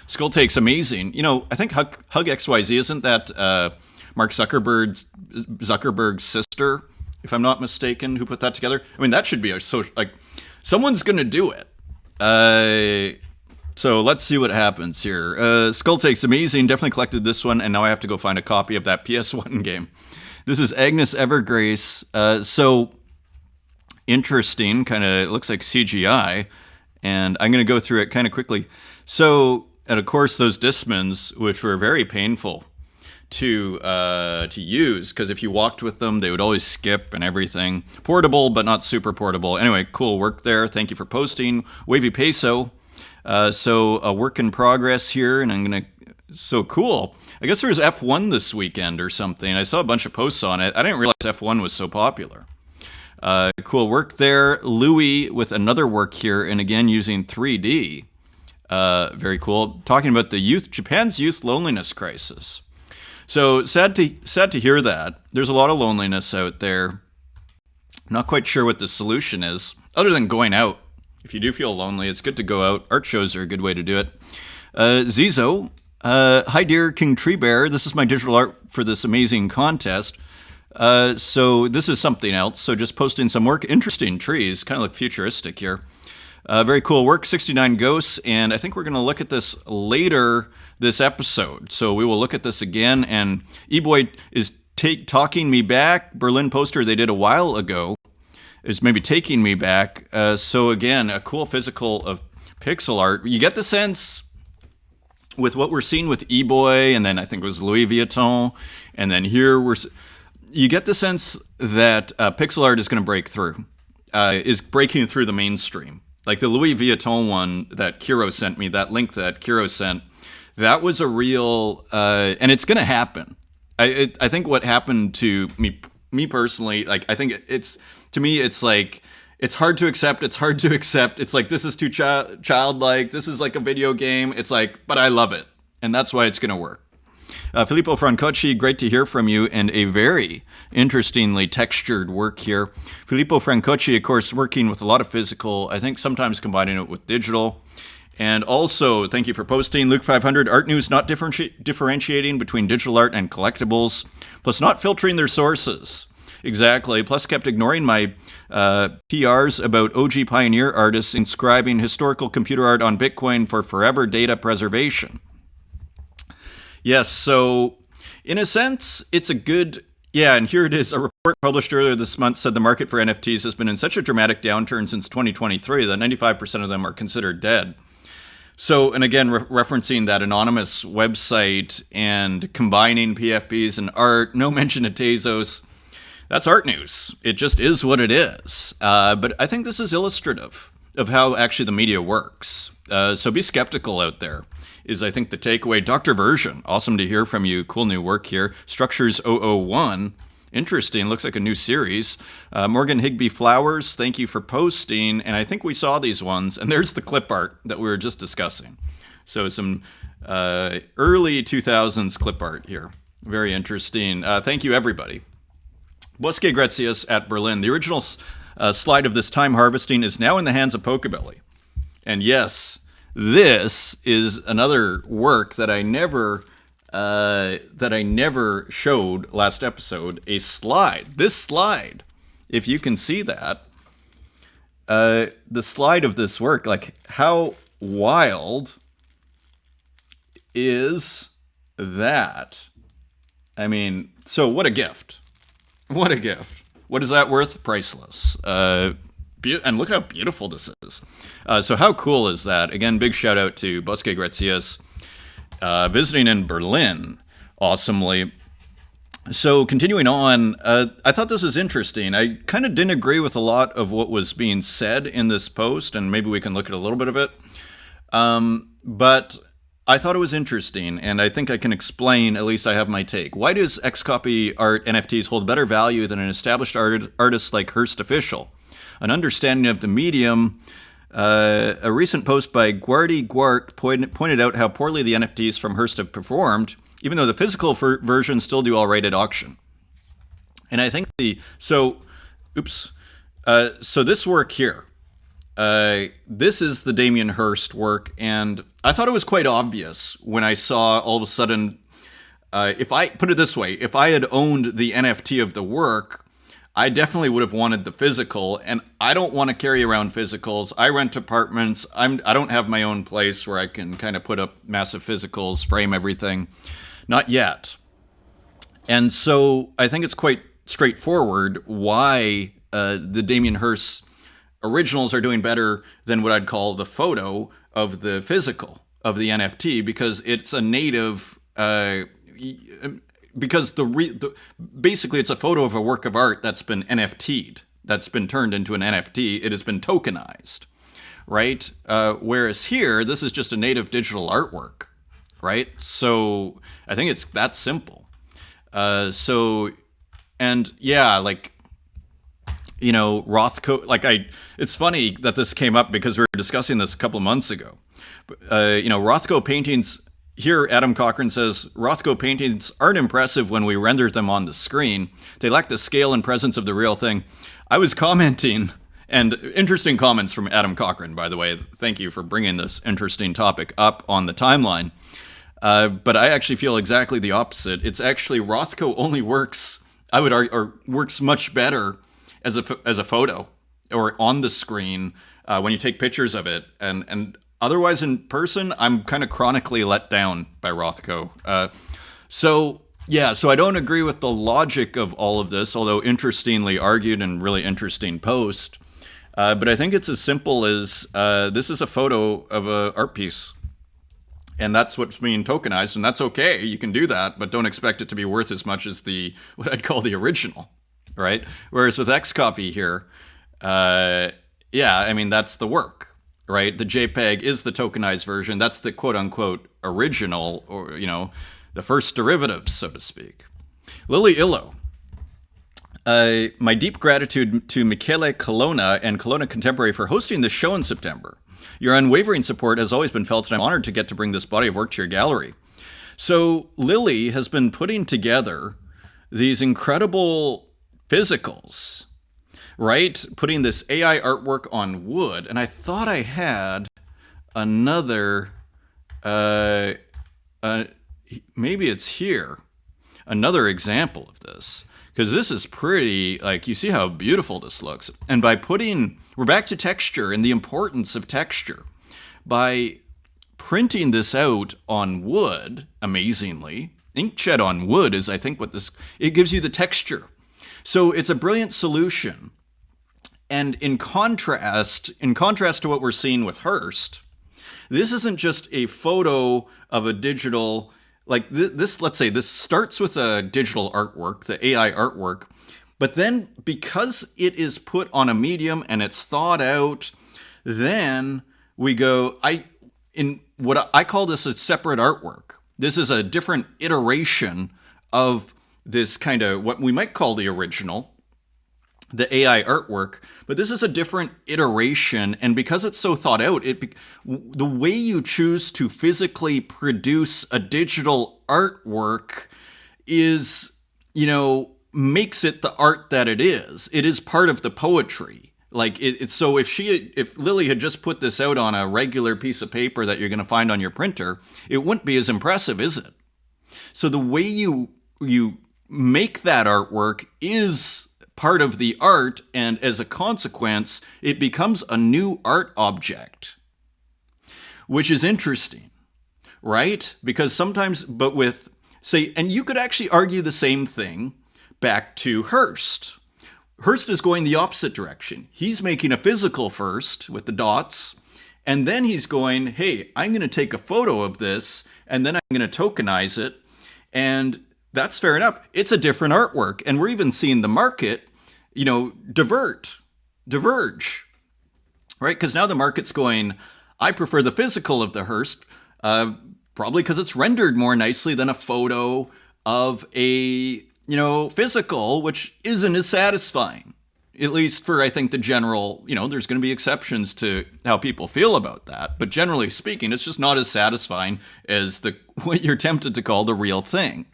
Skull takes amazing. You know, I think Hug XYZ, isn't that Mark Zuckerberg's sister, if I'm not mistaken, who put that together? I mean, that should be a social, like, someone's going to do it. So let's see what happens here. Skull takes amazing. Definitely collected this one, and now I have to go find a copy of that PS1 game. This is Agnes Evergrace. So interesting. Kind of looks like CGI, and I'm going to go through it kind of quickly. So, and of course, those Discmans, which were very painful to use, because if you walked with them, they would always skip and everything. Portable, but not super portable. Anyway, cool work there. Thank you for posting. Wavy Peso. So a work in progress here, and so cool. I guess there was F1 this weekend or something. I saw a bunch of posts on it. I didn't realize F1 was so popular. Cool work there. Louis with another work here, and again using 3D. Very cool. Talking about Japan's youth loneliness crisis. So sad to hear that. There's a lot of loneliness out there. Not quite sure what the solution is, other than going out. If you do feel lonely, it's good to go out. Art shows are a good way to do it. Zizo, hi dear King Tree Bear. This is my digital art for this amazing contest. So this is something else. So just posting some work. Interesting trees, kind of look futuristic here. Very cool work, 69 Ghosts. And I think we're going to look at this later this episode. So we will look at this again. And E-Boy is talking me back. Berlin poster they did a while ago is maybe taking me back. So again, a cool physical of pixel art. You get the sense with what we're seeing with E-Boy, and then I think it was Louis Vuitton, and then here you get the sense that pixel art is going to break through, is breaking through the mainstream. Like the Louis Vuitton one that Kiro sent me, that link that Kiro sent, that was a real, and it's going to happen. I think what happened to me personally, like I think to me, it's like It's hard to accept. It's hard to accept. It's like, this is too childlike. This is like a video game. It's like, but I love it. And that's why it's going to work. Filippo Francocci, great to hear from you, and a very interestingly textured work here. Filippo Francocci, of course, working with a lot of physical, I think sometimes combining it with digital. And also, thank you for posting. Luke 500, art news not differentiating between digital art and collectibles, plus not filtering their sources. Exactly. Plus kept ignoring my PRs about OG pioneer artists inscribing historical computer art on Bitcoin for forever data preservation. Yes, so in a sense, it's a good, and here it is. A report published earlier this month said the market for NFTs has been in such a dramatic downturn since 2023 that 95% of them are considered dead. So, and again, referencing that anonymous website and combining PFPs and art, no mention of Tezos, that's art news. It just is what it is. But I think this is illustrative of how actually the media works. So be skeptical out there, is I think the takeaway. Dr. Version, awesome to hear from you. Cool new work here. Structures 001, interesting. Looks like a new series. Morgan Higby Flowers, thank you for posting. And I think we saw these ones. And there's the clip art that we were just discussing. So some early 2000s clip art here. Very interesting. Thank you, everybody. Bosque Gracias at Berlin. The original slide of this time harvesting is now in the hands of Pocobelli. And yes, this is another work that I never showed last episode. A slide. This slide, if you can see that, the slide of this work, like how wild is that? I mean, so what a gift. What a gift. What is that worth? Priceless. And look how beautiful this is. So how cool is that? Again, big shout out to Bosque Gracias, visiting in Berlin awesomely. So continuing on, I thought this was interesting. I kind of didn't agree with a lot of what was being said in this post, and maybe we can look at a little bit of it. But I thought it was interesting, and I think I can explain, at least I have my take. Why does Xcopy art NFTs hold better value than an established artist like Hearst Official? An understanding of the medium. A recent post by Guardy Guart pointed out how poorly the NFTs from Hearst have performed, even though the physical versions still do all right at auction. And I think so this work here, this is the Damien Hirst work, and I thought it was quite obvious when I saw all of a sudden, if I put it this way, if I had owned the NFT of the work, I definitely would have wanted the physical, and I don't want to carry around physicals. I rent apartments. I don't have my own place where I can kind of put up massive physicals, frame everything. Not yet. And so I think it's quite straightforward why the Damien Hirst originals are doing better than what I'd call the photo of the physical of the NFT, because it's a native, because basically it's a photo of a work of art that's been NFT'd, that's been turned into an NFT. It has been tokenized, right? Whereas here, this is just a native digital artwork, right? So I think it's that simple. Rothko, it's funny that this came up because we were discussing this a couple of months ago. Rothko paintings, here Adam Cochran says, Rothko paintings aren't impressive when we render them on the screen. They lack the scale and presence of the real thing. I was commenting, and interesting comments from Adam Cochran, by the way. Thank you for bringing this interesting topic up on the timeline. But I actually feel exactly the opposite. It's actually Rothko only works, I would argue, or works much better as a photo or on the screen when you take pictures of it, and otherwise in person I'm kind of chronically let down by Rothko. So I don't agree with the logic of all of this, although interestingly argued and really interesting post. But I think it's as simple as this is a photo of an art piece, and that's what's being tokenized, and that's okay. You can do that, but don't expect it to be worth as much as what I'd call the original. Right? Whereas with Xcopy here, that's the work, right? The JPEG is the tokenized version. That's the quote-unquote original, or, the first derivative, so to speak. Lily Illo. My deep gratitude to Michele Colonna and Colonna Contemporary for hosting this show in September. Your unwavering support has always been felt, and I'm honored to get to bring this body of work to your gallery. So Lily has been putting together these incredible physicals, right? Putting this AI artwork on wood. And I thought I had another, maybe it's here, another example of this. Because this is pretty, like, you see how beautiful this looks. And by we're back to texture and the importance of texture. By printing this out on wood, amazingly, inkjet on wood is, I think, it gives you the texture. So it's a brilliant solution. And in contrast to what we're seeing with Hearst, this isn't just a photo of a digital, like this, let's say this starts with a digital artwork, the AI artwork, but then because it is put on a medium and it's thought out, then we go, in what I call this a separate artwork. This is a different iteration of this kind of what we might call the original, the AI artwork, but this is a different iteration. And because it's so thought out, the way you choose to physically produce a digital artwork is, makes it the art that it is. It is part of the poetry. Like so if Lily had just put this out on a regular piece of paper that you're going to find on your printer, it wouldn't be as impressive, is it? So the way you make that artwork is part of the art, and as a consequence, it becomes a new art object, which is interesting, right? Because sometimes, but with, say, and you could actually argue the same thing back to Hearst. Hearst is going the opposite direction. He's making a physical first with the dots, and then he's going, hey, I'm going to take a photo of this, and then I'm going to tokenize it, and that's fair enough. It's a different artwork, and we're even seeing the market, diverge, right? Because now the market's going, I prefer the physical of the Hearst, probably because it's rendered more nicely than a photo of a physical, which isn't as satisfying, at least for, I think, the general, there's going to be exceptions to how people feel about that. But generally speaking, it's just not as satisfying as what you're tempted to call the real thing.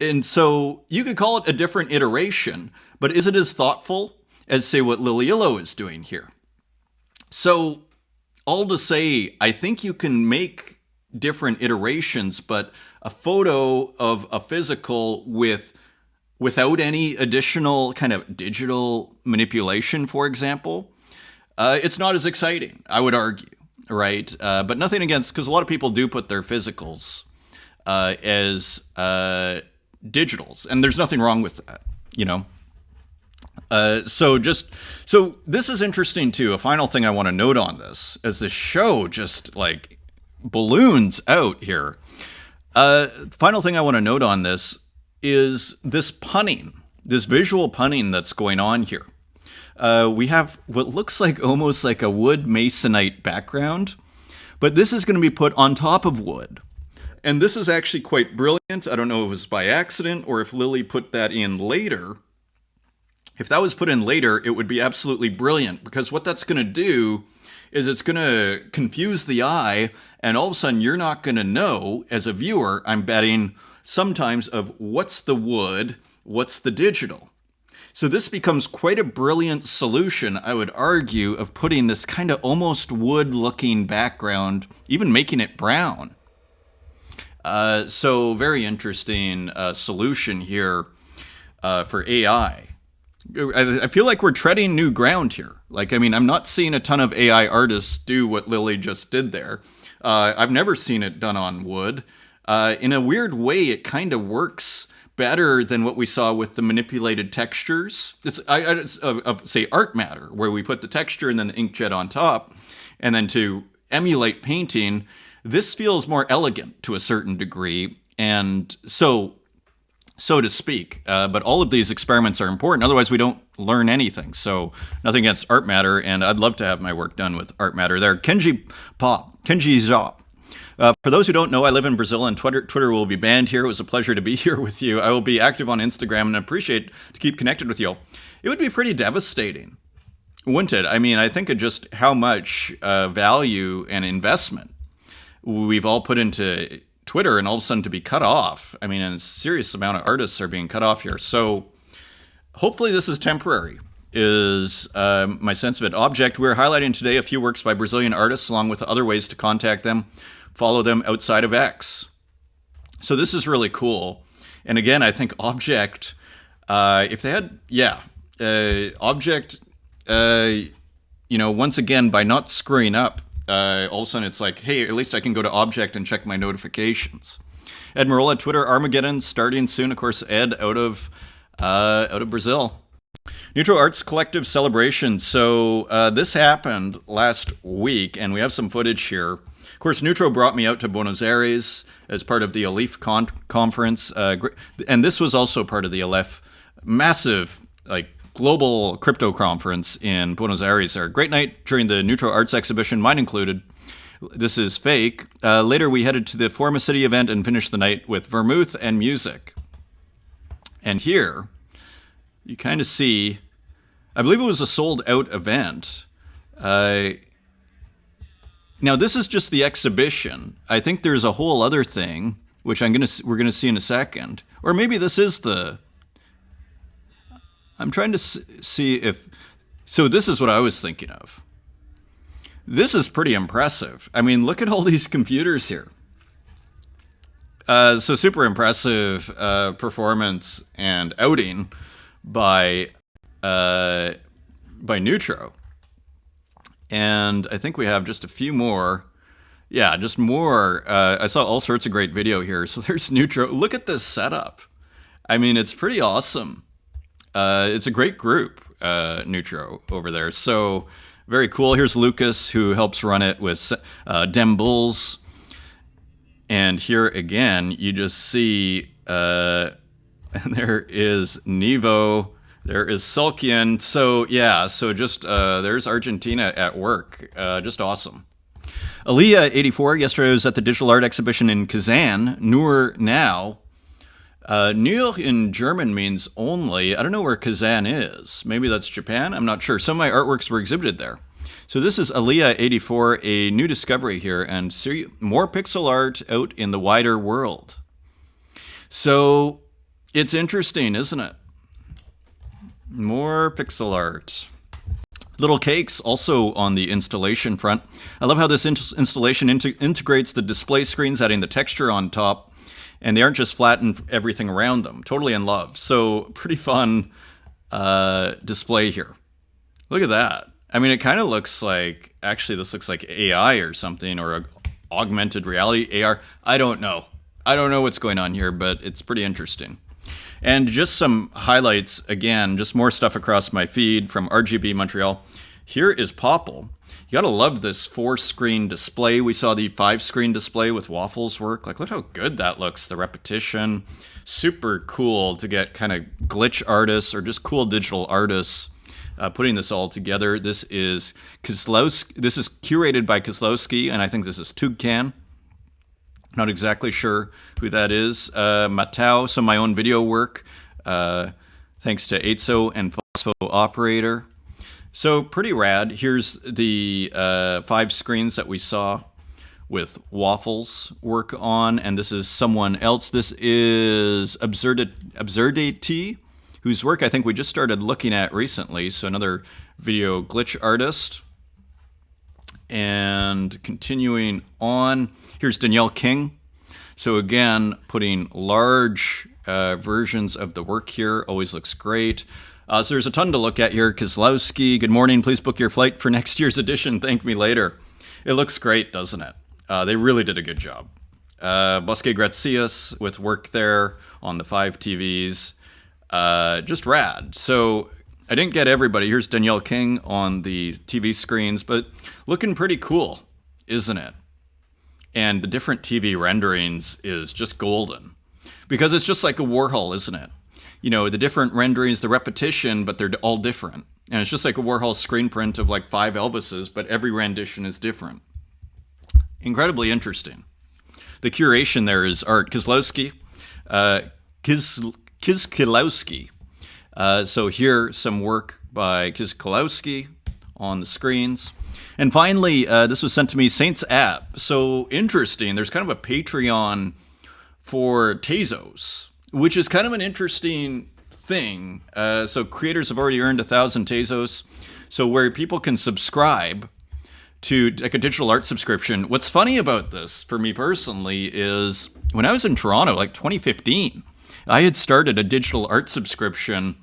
And so you could call it a different iteration, but is it as thoughtful as, say, what Liliillo is doing here? So all to say, I think you can make different iterations, but a photo of a physical without any additional kind of digital manipulation, for example, it's not as exciting, I would argue, right? But nothing against, because a lot of people do put their physicals as digitals, and there's nothing wrong with that, So this is interesting too. A final thing I want to note on this, as the show just like balloons out here. Final thing I want to note on this is this punning, this visual punning that's going on here. We have what looks like almost like a wood masonite background, but this is going to be put on top of wood. And this is actually quite brilliant. I don't know if it was by accident or if Lily put that in later. If that was put in later, it would be absolutely brilliant, because what that's going to do is it's going to confuse the eye, and all of a sudden you're not going to know, as a viewer, I'm betting, sometimes of what's the wood, what's the digital. So this becomes quite a brilliant solution, I would argue, of putting this kind of almost wood-looking background, even making it brown. So very interesting solution here for AI. I feel like we're treading new ground here. I'm not seeing a ton of AI artists do what Lily just did there. I've never seen it done on wood. In a weird way, it kind of works better than what we saw with the manipulated textures. It's say art matter, where we put the texture and then the inkjet on top, and then to emulate painting, this feels more elegant to a certain degree, and so to speak. But all of these experiments are important. Otherwise, we don't learn anything. So nothing against art matter, and I'd love to have my work done with art matter there. Kenji Zop. For those who don't know, I live in Brazil, and Twitter will be banned here. It was a pleasure to be here with you. I will be active on Instagram and appreciate to keep connected with you. It would be pretty devastating, wouldn't it? I mean, I think of just how much value and investment we've all put into Twitter, and all of a sudden to be cut off. I mean, a serious amount of artists are being cut off here. So hopefully this is temporary, is my sense of it. Object, we're highlighting today a few works by Brazilian artists along with other ways to contact them, follow them outside of X. So this is really cool. And again, I think Object, if they had, Object, once again, by not screwing up, all of a sudden it's like, hey, at least I can go to Object and check my notifications. Ed Marola, Twitter Armageddon starting soon. Of course, Ed out of Brazil. Neutral Arts Collective celebration. So this happened last week, and we have some footage here. Of course, Neutro brought me out to Buenos Aires as part of the Aleph conference, and this was also part of the Aleph massive, global crypto conference in Buenos Aires. A great night during the Neutral Arts exhibition, mine included. This is fake. Later, we headed to the Forma City event and finished the night with vermouth and music. And here, you kind of see, I believe it was a sold-out event. Now, this is just the exhibition. I think there's a whole other thing, which we're gonna see in a second. Or maybe this is the... I'm trying to see if... So this is what I was thinking of. This is pretty impressive. I mean, look at all these computers here. So super impressive performance and outing by Neutro. And I think we have just a few more. Yeah, just more. I saw all sorts of great video here. So there's Neutro. Look at this setup. I mean, it's pretty awesome. It's a great group, Neutro over there. So very cool. Here's Lucas, who helps run it with Dem Bulls. And here again, you just see, and there is Nevo, there is Sulkian. So yeah, so just there's Argentina at work. Just awesome. Aaliyah84, yesterday I was at the digital art exhibition in Kazan, Nur now. Nur in German means only. I don't know where Kazan is. Maybe that's Japan? I'm not sure. Some of my artworks were exhibited there. So this is Aaliyah84, a new discovery here, and see more pixel art out in the wider world. So it's interesting, isn't it? More pixel art. Little Cakes also on the installation front. I love how this installation integrates the display screens, adding the texture on top. And they aren't just flat and everything around them. Totally in love. So pretty fun display here. Look at that. I mean, it kind of looks like, actually this looks like AI or something, or augmented reality, AR. I don't know. I don't know what's going on here, but it's pretty interesting. And just some highlights, again, just more stuff across my feed from RGB Montreal. Here is Popple. You gotta love this 4-screen display. We saw the 5-screen display with Waffles work. Look how good that looks. The repetition, super cool to get kind of glitch artists or just cool digital artists putting this all together. This is Kozlowski. This is curated by Kozlowski, and I think this is Tugcan. Not exactly sure who that is. Matau, some of my own video work, thanks to Tezos and Phospho Operator. So pretty rad. Here's the 5 screens that we saw with Waffles work on, and this is someone else. This is Absurdity, whose work I think we just started looking at recently. So another video glitch artist. And continuing on, here's Danielle King. So again, putting large versions of the work here. Always looks great. So there's a ton to look at here. Kozlowski, good morning. Please book your flight for next year's edition. Thank me later. It looks great, doesn't it? They really did a good job. Bosque Gracias with work there on the 5 TVs. Just rad. So I didn't get everybody. Here's Danielle King on the TV screens, but looking pretty cool, isn't it? And the different TV renderings is just golden. Because it's just like a Warhol, isn't it? You know, the different renderings, the repetition, but they're all different. And it's just like a Warhol screen print of like 5 Elvises, but every rendition is different. Incredibly interesting. the curation there is Art Kizlowski. Kizkilowski. So here, some work by Kizkilowski on the screens. And finally, this was sent to me, Saints app. So interesting. There's kind of a Patreon for Tezos, which is kind of an interesting thing. So creators have already earned 1,000 Tezos. So where people can subscribe to like a digital art subscription. What's funny about this for me personally is when I was in Toronto, like 2015, I had started a digital art subscription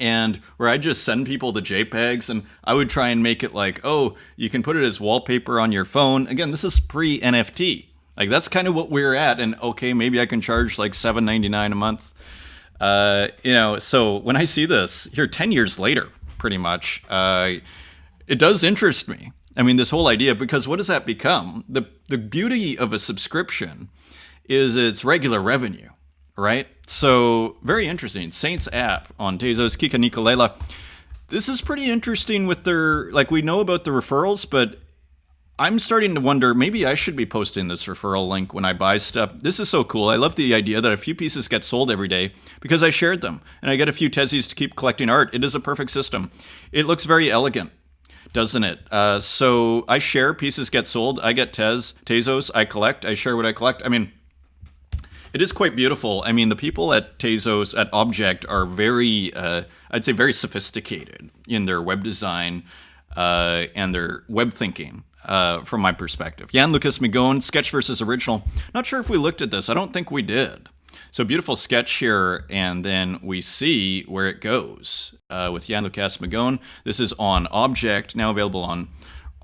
and where I just send people the JPEGs and I would try and make it like, oh, you can put it as wallpaper on your phone. Again, this is pre-NFT. Like that's kind of what we're at. And okay, maybe I can charge like $7.99 a month. So when I see this here 10 years later, pretty much, it does interest me. I mean, this whole idea, because what does that become? The beauty of a subscription is it's regular revenue. Right? So, very interesting. Saints app on Tezos, Kika Nikolela. This is pretty interesting with their, like, we know about the referrals, but I'm starting to wonder, maybe I should be posting this referral link when I buy stuff. This is so cool. I love the idea that a few pieces get sold every day because I shared them, and I get a few Tezos to keep collecting art. It is a perfect system. It looks very elegant, doesn't it? So, I share, pieces get sold, I get Tezos, I collect, I share what I collect. I mean, it is quite beautiful. I mean, the people at Tezos, at Object, are very, I'd say, very sophisticated in their web design and their web thinking, from my perspective. Jan Lucas Migon, sketch versus original. Not sure if we looked at this. I don't think we did. So beautiful sketch here, and then we see where it goes with Jan Lucas Migon. This is on Object, now available on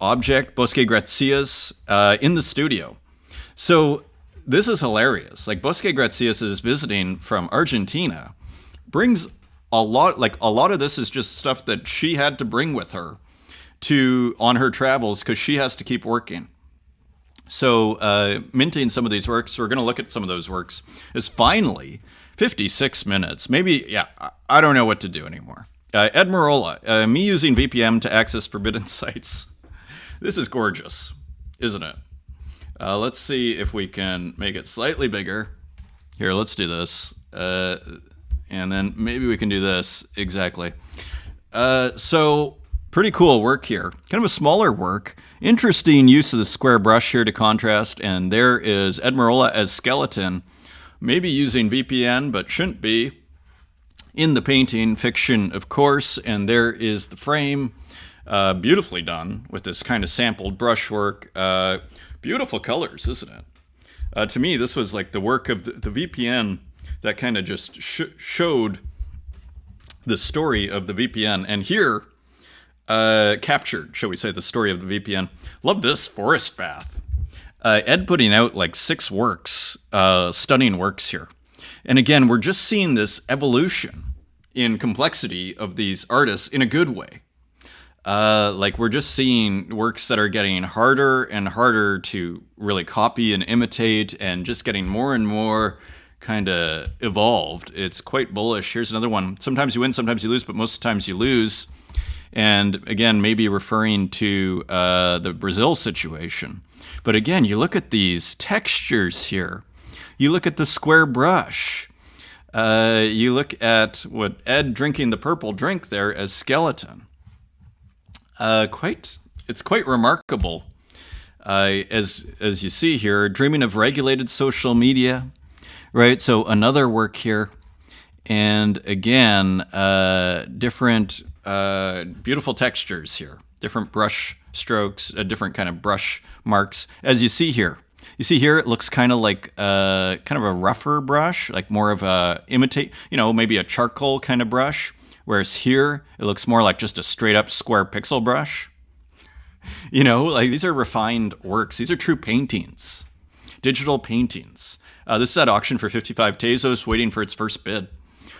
Object. Bosque Gracias in the studio. So this is hilarious. Like Bosque Gracias is visiting from Argentina, brings a lot of this is just stuff that she had to bring with her on her travels because she has to keep working. So minting some of these works, we're going to look at some of those works, is finally 56 minutes. Maybe, yeah, I don't know what to do anymore. Ed Marola, me using VPN to access forbidden sites. This is gorgeous, isn't it? Let's see if we can make it slightly bigger. Here, let's do this. And then maybe we can do this. Exactly. So, pretty cool work here. Kind of a smaller work. Interesting use of the square brush here to contrast. And there is Ed Marola as Skeleton. Maybe using VPN, but shouldn't be. In the painting, fiction, of course. And there is the frame. Beautifully done with this kind of sampled brushwork. Beautiful colors, isn't it? To me, this was like the work of the VPN that kind of just showed the story of the VPN. And here, captured, shall we say, the story of the VPN. Love this forest bath. Ed putting out like 6 works, stunning works here. And again, we're just seeing this evolution in complexity of these artists in a good way. Like we're just seeing works that are getting harder and harder to really copy and imitate and just getting more and more kind of evolved. It's quite bullish. Here's another one. Sometimes you win, sometimes you lose, but most of the times you lose. And again, maybe referring to the Brazil situation. But again, you look at these textures here. You look at the square brush. You look at what Ed drinking the purple drink there as Skeleton. It's quite remarkable, as you see here, dreaming of regulated social media, right? So another work here, and again, different beautiful textures here, different brush strokes, different kind of brush marks, as you see here. You see here, it looks kind of like kind of a rougher brush, like more of a maybe a charcoal kind of brush. Whereas here, it looks more like just a straight up square pixel brush. Like these are refined works. These are true paintings, digital paintings. This is at auction for 55 Tezos, waiting for its first bid.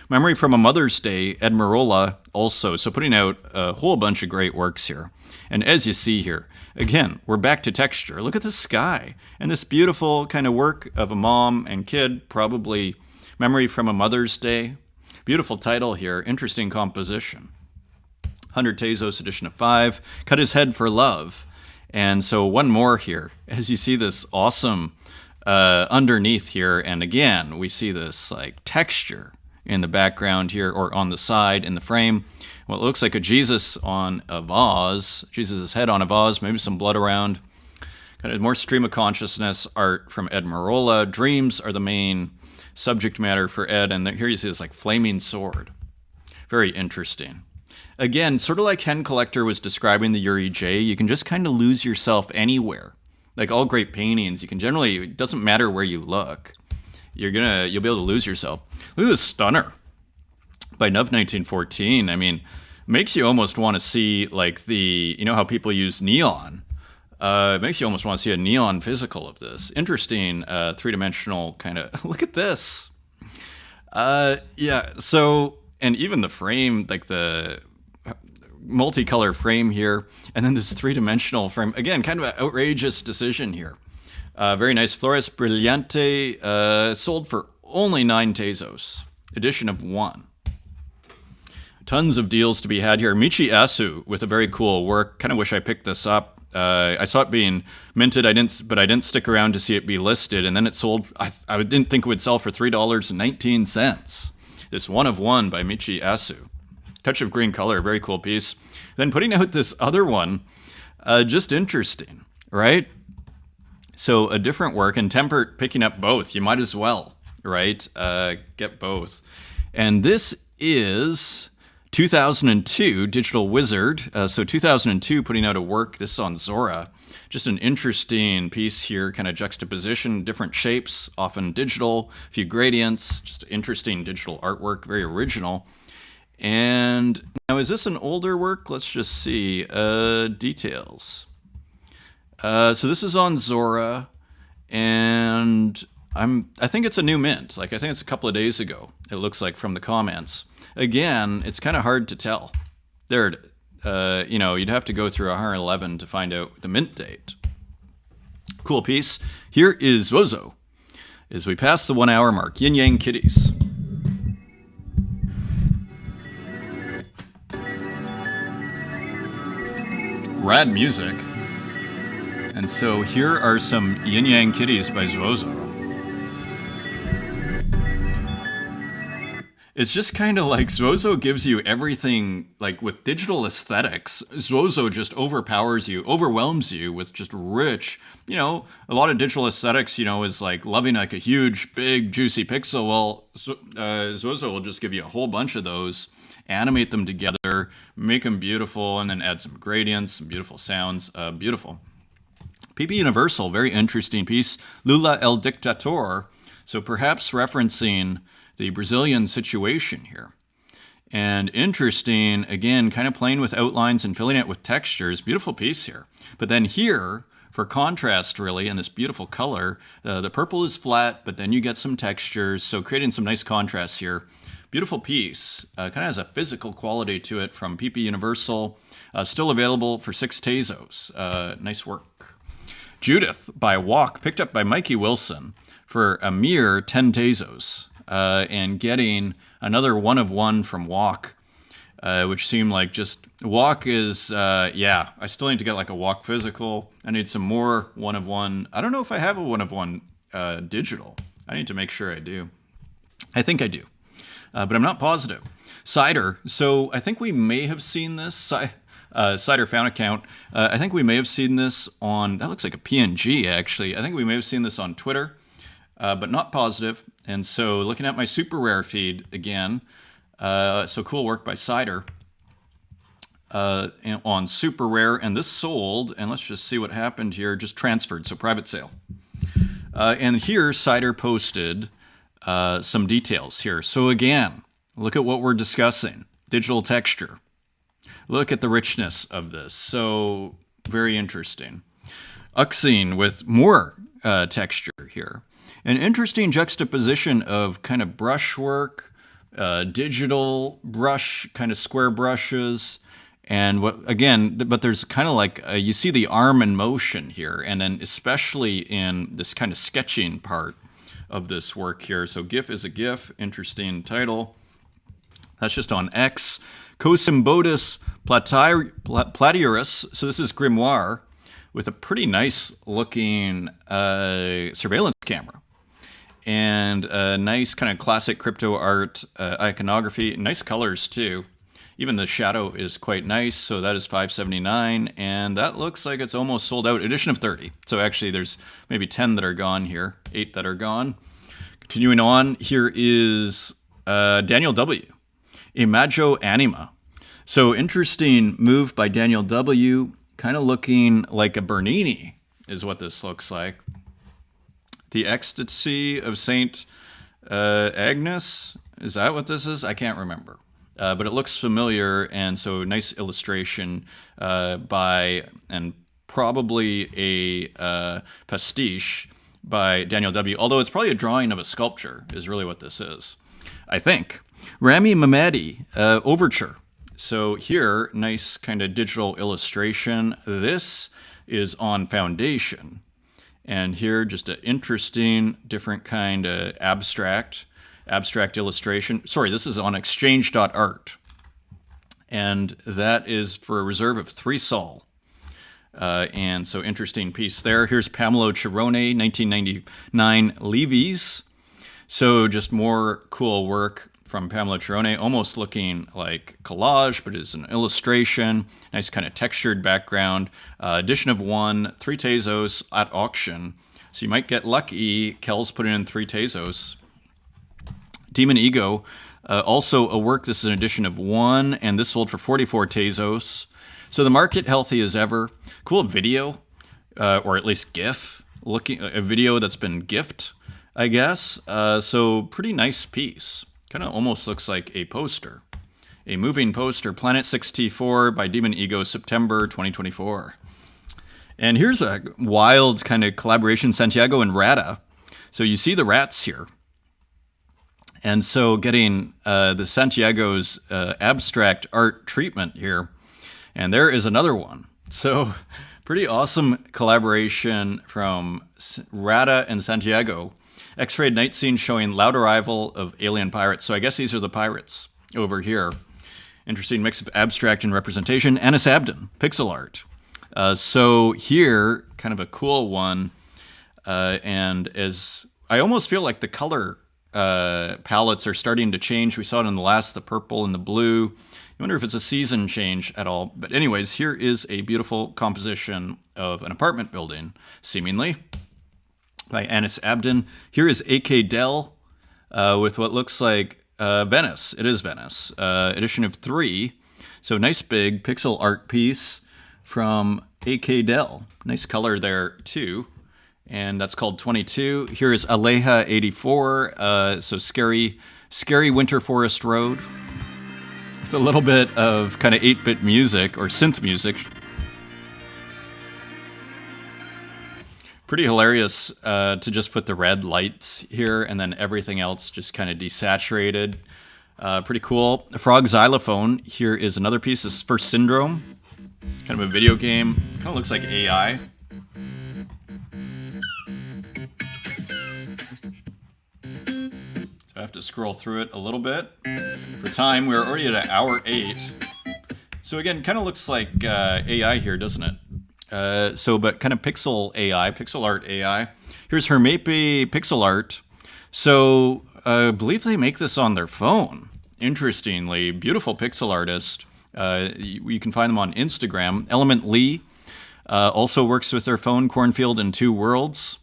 Memory from a Mother's Day, Ed Marola also. So putting out a whole bunch of great works here. And as you see here, again, we're back to texture. Look at the sky and this beautiful kind of work of a mom and kid, probably Memory from a Mother's Day. Beautiful title here, interesting composition. 100 Tezos, edition of 5, Cut His Head for Love. And so one more here, as you see this awesome underneath here. And again, we see this like texture in the background here, or on the side in the frame. What looks like a Jesus on a vase, Jesus' head on a vase, maybe some blood around. Kind of more stream of consciousness art from Ed Marola. Dreams are the main subject matter for Ed, and here you see this like flaming sword. Very interesting. Again, sort of like Hen Collector was describing the Yuri J, you can just kind of lose yourself anywhere. Like all great paintings, you can generally, it doesn't matter where you look. You'll be able to lose yourself. Look at this stunner by Nuv 1914. I mean, makes you almost want to see like the, you know how people use neon? It makes you almost want to see a neon physical of this. Interesting, three-dimensional kind of, look at this. Yeah, so, and even the frame, like the multicolor frame here, and then this three-dimensional frame. Again, kind of an outrageous decision here. Very nice. Flores Brillante, sold for only 9 Tezos. Edition of 1. Tons of deals to be had here. Michi Asu with a very cool work. Kind of wish I picked this up. I saw it being minted, but I didn't stick around to see it be listed, and then it sold. I didn't think it would sell for $3.19. This one of one by Michi Asu. Touch of green color, very cool piece. Then putting out this other one, just interesting, right? So a different work, and Tempert picking up both. You might as well, right? Get both. And this is 2002 Digital Wizard. So 2002 putting out a work. This is on Zora. Just an interesting piece here, kind of juxtaposition, different shapes, often digital, a few gradients, just interesting digital artwork, very original. And now, is this an older work? Let's just see. Details. So this is on Zora, and I think it's a new mint. Like, I think it's a couple of days ago, it looks like, from the comments. Again, it's kind of hard to tell. There, you know, you'd have to go through 111 to find out the mint date. Cool piece. Here is Wozo, as we pass the 1 hour mark. Yin Yang Kitties. Rad music. And so here are some Yin Yang Kitties by Zozo. It's just kind of like Zozo gives you everything, like with digital aesthetics, Zozo just overpowers you, overwhelms you with just rich, you know, a lot of digital aesthetics, you know, is like loving like a huge, big, juicy pixel. Well, Zozo will just give you a whole bunch of those, animate them together, make them beautiful, and then add some gradients, some beautiful sounds. Beautiful. PP Universal, very interesting piece. Lula El Dictator, so perhaps referencing the Brazilian situation here. And interesting, again, kind of playing with outlines and filling it with textures. Beautiful piece here. But then here, for contrast really, and this beautiful color, the purple is flat, but then you get some textures, so creating some nice contrasts here. Beautiful piece, kind of has a physical quality to it from PP Universal. Still available for 6 Tezos. Nice work. Judith by Walk, picked up by Mikey Wilson for a mere 10 Tezos. And getting another one of one from Walk, which seemed like just, Walk is, yeah, I still need to get like a Walk physical. I need some more one of one. I don't know if I have a one of one digital. I need to make sure I do. I think I do. But I'm not positive. Cider. So I think we may have seen this. Cider Found Account. I think we may have seen this on, that looks like a PNG actually. I think we may have seen this on Twitter, but not positive. And so looking at my super rare feed again. So cool work by Cider on super rare. And this sold, and let's just see what happened here. Just transferred, so private sale. And here Cider posted some details here. So again, look at what we're discussing. Digital texture. Look at the richness of this. So very interesting. Uxine with more texture here. An interesting juxtaposition of kind of brushwork, digital brush, kind of square brushes. And what, again, but there's kind of like, you see the arm in motion here. And then especially in this kind of sketching part of this work here. So GIF is a GIF, interesting title. That's just on X. Cosymbodus platyurus, so this is Grimoire, with a pretty nice looking surveillance camera. And a nice kind of classic crypto art iconography. Nice colors too. Even the shadow is quite nice. So that is $5.79, and that looks like it's almost sold out. Edition of 30. So actually, there's maybe 10 that are gone here, 8 that are gone. Continuing on, here is Daniel W. Imago Anima. So interesting move by Daniel W. Kind of looking like a Bernini is what this looks like. The Ecstasy of Saint Agnes. Is that what this is? I can't remember. But it looks familiar, and so nice illustration by, and probably a pastiche by Daniel W. Although it's probably a drawing of a sculpture is really what this is, I think. Rami Mamedi, Overture. So here, nice kind of digital illustration. This is on Foundation. And here, just an interesting, different kind of abstract illustration. Sorry, this is on exchange.art. And that is for a reserve of 3 sol. And so interesting piece there. Here's Pamelo Chirone, 1999 Levies. So just more cool work from Pamela Chirone, almost looking like collage, but it's an illustration. Nice kind of textured background. Edition of 1, 3 Tezos at auction. So you might get lucky. Kel's put in 3 Tezos. Demon Ego, also a work. This is an edition of 1, and this sold for 44 Tezos. So the market healthy as ever. Cool video, or at least GIF. Looking a video that's been gift, I guess. So pretty nice piece. Kind of almost looks like a poster. A moving poster, Planet 6T4 by Demon Ego, September 2024. And here's a wild kind of collaboration, Santiago and Rata. So you see the rats here. And so getting the Santiago's abstract art treatment here. And there is another one. So pretty awesome collaboration from Rata and Santiago. X-rayed night scene showing loud arrival of alien pirates. So I guess these are the pirates over here. Interesting mix of abstract and representation. Anis Abdon, pixel art. So here, kind of a cool one. And as I almost feel like the color palettes are starting to change. We saw it in the last, the purple and the blue. I wonder if it's a season change at all. But anyways, here is a beautiful composition of an apartment building, seemingly, by Anis Abdon. Here is A.K. Dell with what looks like Venice. It is Venice. Edition of 3. So nice big pixel art piece from A.K. Dell. Nice color there, too. And that's called 22. Here is Aleja 84. So scary Winter Forest Road. With a little bit of kind of 8-bit music or synth music. Pretty hilarious to just put the red lights here and then everything else just kind of desaturated. Pretty cool. Frog Xylophone. Here is another piece. This is for Syndrome. Kind of a video game. Kind of looks like AI. So I have to scroll through it a little bit. For time, we're already at an hour 8. So again, kind of looks like AI here, doesn't it? But kind of pixel AI, pixel art AI. Here's Hermepe pixel art. So I believe they make this on their phone. Interestingly, beautiful pixel artist. You can find them on Instagram. Element Lee also works with their phone. Cornfield and Two Worlds.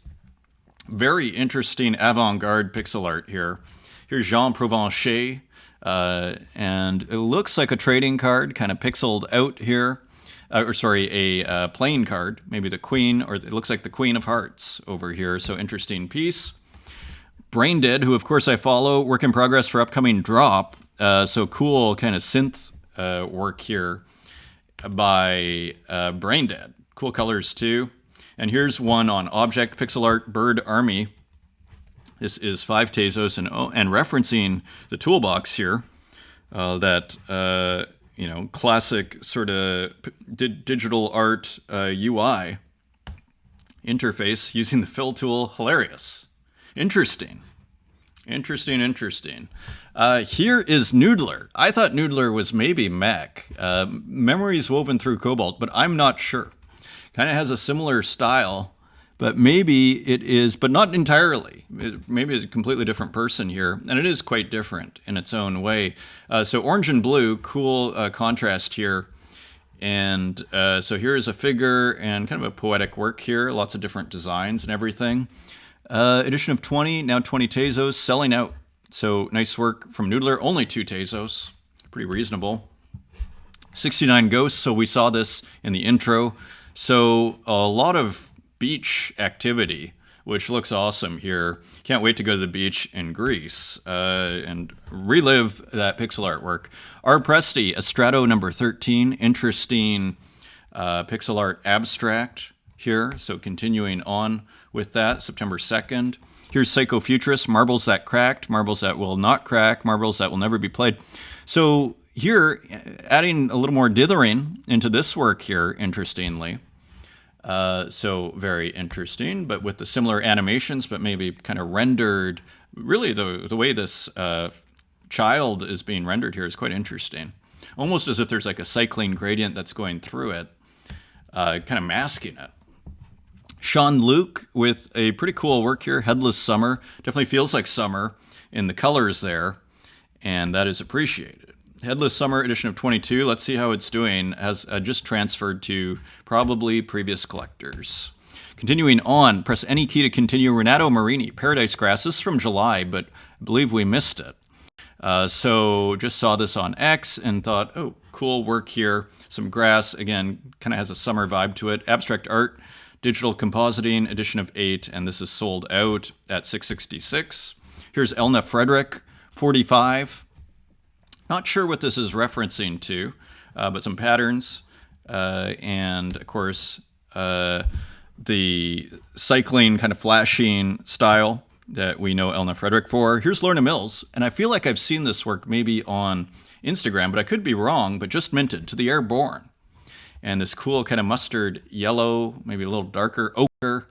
Very interesting avant-garde pixel art here. Here's Jean Provencher. And it looks like a trading card, kind of pixeled out here. A playing card, maybe the Queen, or it looks like the Queen of Hearts over here. So interesting piece. Brain Dead, who of course I follow, work in progress for upcoming drop. So cool kind of synth work here by Brain Dead. Cool colors too. And here's one on Object Pixel Art Bird Army. This is 5 Tezos and referencing the toolbox here that classic sort of digital art UI interface using the fill tool. Hilarious. Interesting. Here is Noodler. I thought Noodler was maybe Mech. Memories woven through Cobalt, but I'm not sure. Kind of has a similar style, but maybe it is, but not entirely. Maybe it's a completely different person here, and it is quite different in its own way. So orange and blue, cool contrast here. And so here is a figure and kind of a poetic work here, lots of different designs and everything. Edition of 20, now 20 Tezos, selling out. So nice work from Noodler, only 2 Tezos, pretty reasonable. 69 Ghosts, so we saw this in the intro. So a lot of beach activity, which looks awesome here. Can't wait to go to the beach in Greece and relive that pixel artwork. R. Presti, Estrato number 13, interesting pixel art abstract here. So continuing on with that, September 2nd. Here's Psychofuturist, Marbles That Cracked, Marbles That Will Not Crack, Marbles That Will Never Be Played. So here, adding a little more dithering into this work here, interestingly. So very interesting, but with the similar animations, but maybe kind of rendered. Really, the way this child is being rendered here is quite interesting. Almost as if there's like a cycling gradient that's going through it, kind of masking it. Sean Luke with a pretty cool work here, Headless Summer. Definitely feels like summer in the colors there, and that is appreciated. Headless Summer edition of 22. Let's see how it's doing. Has just transferred to probably previous collectors. Continuing on, press any key to continue. Renato Marini, Paradise Grass. This is from July, but I believe we missed it. So just saw this on X and thought, oh, cool work here. Some grass, again, kind of has a summer vibe to it. Abstract art, digital compositing, edition of 8, and this is sold out at $666. Here's Elna Frederick, 45. Not sure what this is referencing to, but some patterns, and of course the cycling kind of flashing style that we know Elna Frederick for. Here's Lorna Mills, and I feel like I've seen this work maybe on Instagram, but I could be wrong, but just minted, To the Airborne. And this cool kind of mustard yellow, maybe a little darker ochre.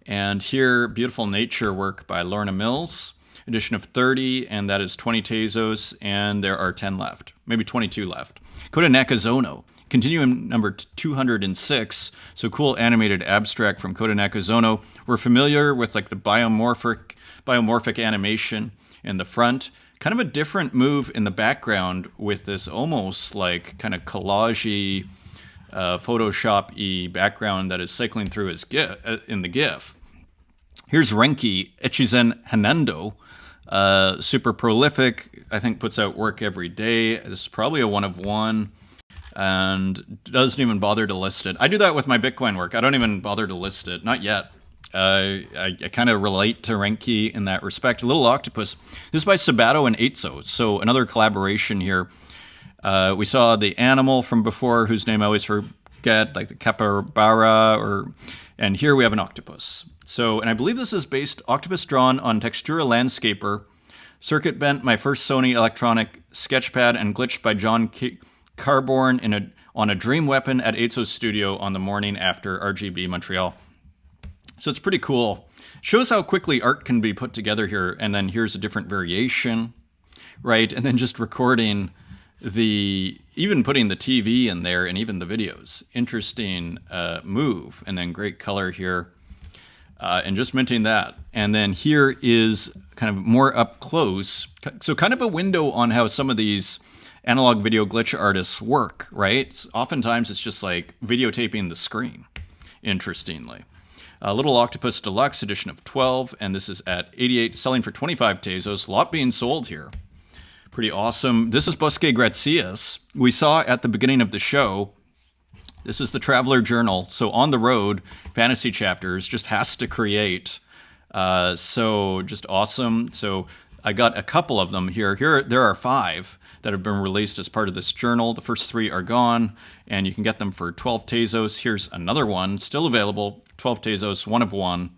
And here, beautiful nature work by Lorna Mills. Edition of 30, and that is 20 Tezos, and there are 10 left, maybe 22 left. Kota Nakazono, continuum number 206, so cool animated abstract from Kota Nakazono. We're familiar with like the biomorphic animation in the front, kind of a different move in the background with this almost like kind of collage-y, Photoshop-y background that is cycling through his in the GIF. Here's Renki Echizen Hanando. Super prolific, I think puts out work every day. This is probably a one of one and doesn't even bother to list it. I do that with my Bitcoin work. I don't even bother to list it, not yet. I kind of relate to Renki in that respect. Little Octopus. This is by Sabato and Tezos, so another collaboration here. We saw the animal from before, whose name I always forget, like the capybara, and here we have an octopus. So, and I believe this is based, octopus drawn on Textura Landscaper, circuit bent, my first Sony electronic sketchpad, and glitched by John Carborn on a Dream Weapon at Tezos Studio on the morning after RGB Montreal. So it's pretty cool. Shows how quickly art can be put together here, and then here's a different variation, right? And then just recording even putting the TV in there and even the videos. Interesting move, and then great color here. And just minting that. And then here is kind of more up close. So kind of a window on how some of these analog video glitch artists work, right? Oftentimes it's just like videotaping the screen, interestingly. Little Octopus Deluxe edition of 12, and this is at 88, selling for 25 Tezos. A lot being sold here. Pretty awesome. This is Bosque Gracias. We saw at the beginning of the show. This is the Traveler Journal. So on the road, fantasy chapters just has to create. So just awesome. So I got a couple of them here. There are 5 that have been released as part of this journal. The first 3 are gone, and you can get them for 12 Tezos. Here's another one, still available, 12 Tezos, one of one.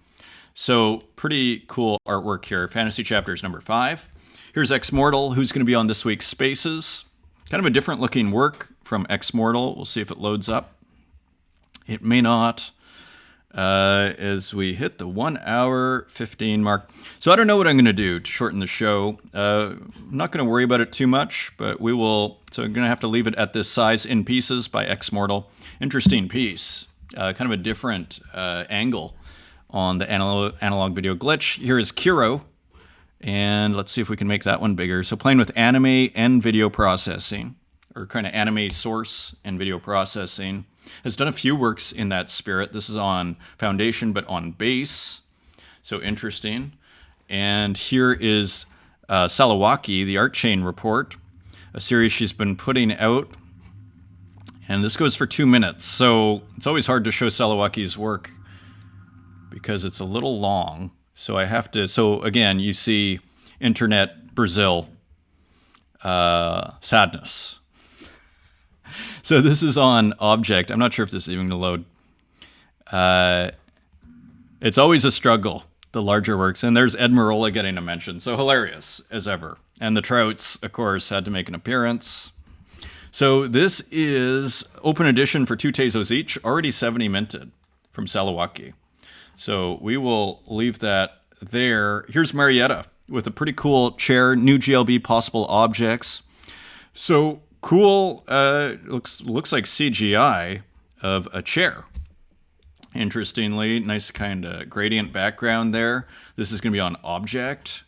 So pretty cool artwork here. Fantasy chapters number 5. Here's Ex-Mortal, who's going to be on this week's Spaces. Kind of a different looking work from Ex-Mortal. We'll see if it loads up. It may not, as we hit the 1 hour 15 mark. So I don't know what I'm going to do to shorten the show. I'm not going to worry about it too much, but we will. So I'm going to have to leave it at this size, In Pieces by Ex-Mortal. Interesting piece. kind of a different angle on the analog video glitch. Here is Kiro, and let's see if we can make that one bigger. So playing with anime and video processing, or kind of anime source and video processing. Has done a few works in that spirit. This is on Foundation, but on base. So interesting. And here is Salawaki, the Art Chain Report, a series she's been putting out. And this goes for 2 minutes. So it's always hard to show Salawaki's work because it's a little long. So I have to, so again, you see Internet, Brazil, sadness. So this is on Object. I'm not sure if this is even going to load. It's always a struggle, the larger works. And there's Ed Marola getting a mention. So hilarious as ever. And the Trouts, of course, had to make an appearance. So this is open edition for 2 Tezos each, already 70 minted from Salawaki. So we will leave that there. Here's Marietta with a pretty cool chair, new GLB possible objects. So cool, looks like CGI of a chair. Interestingly, nice kind of gradient background there. This is going to be on Object.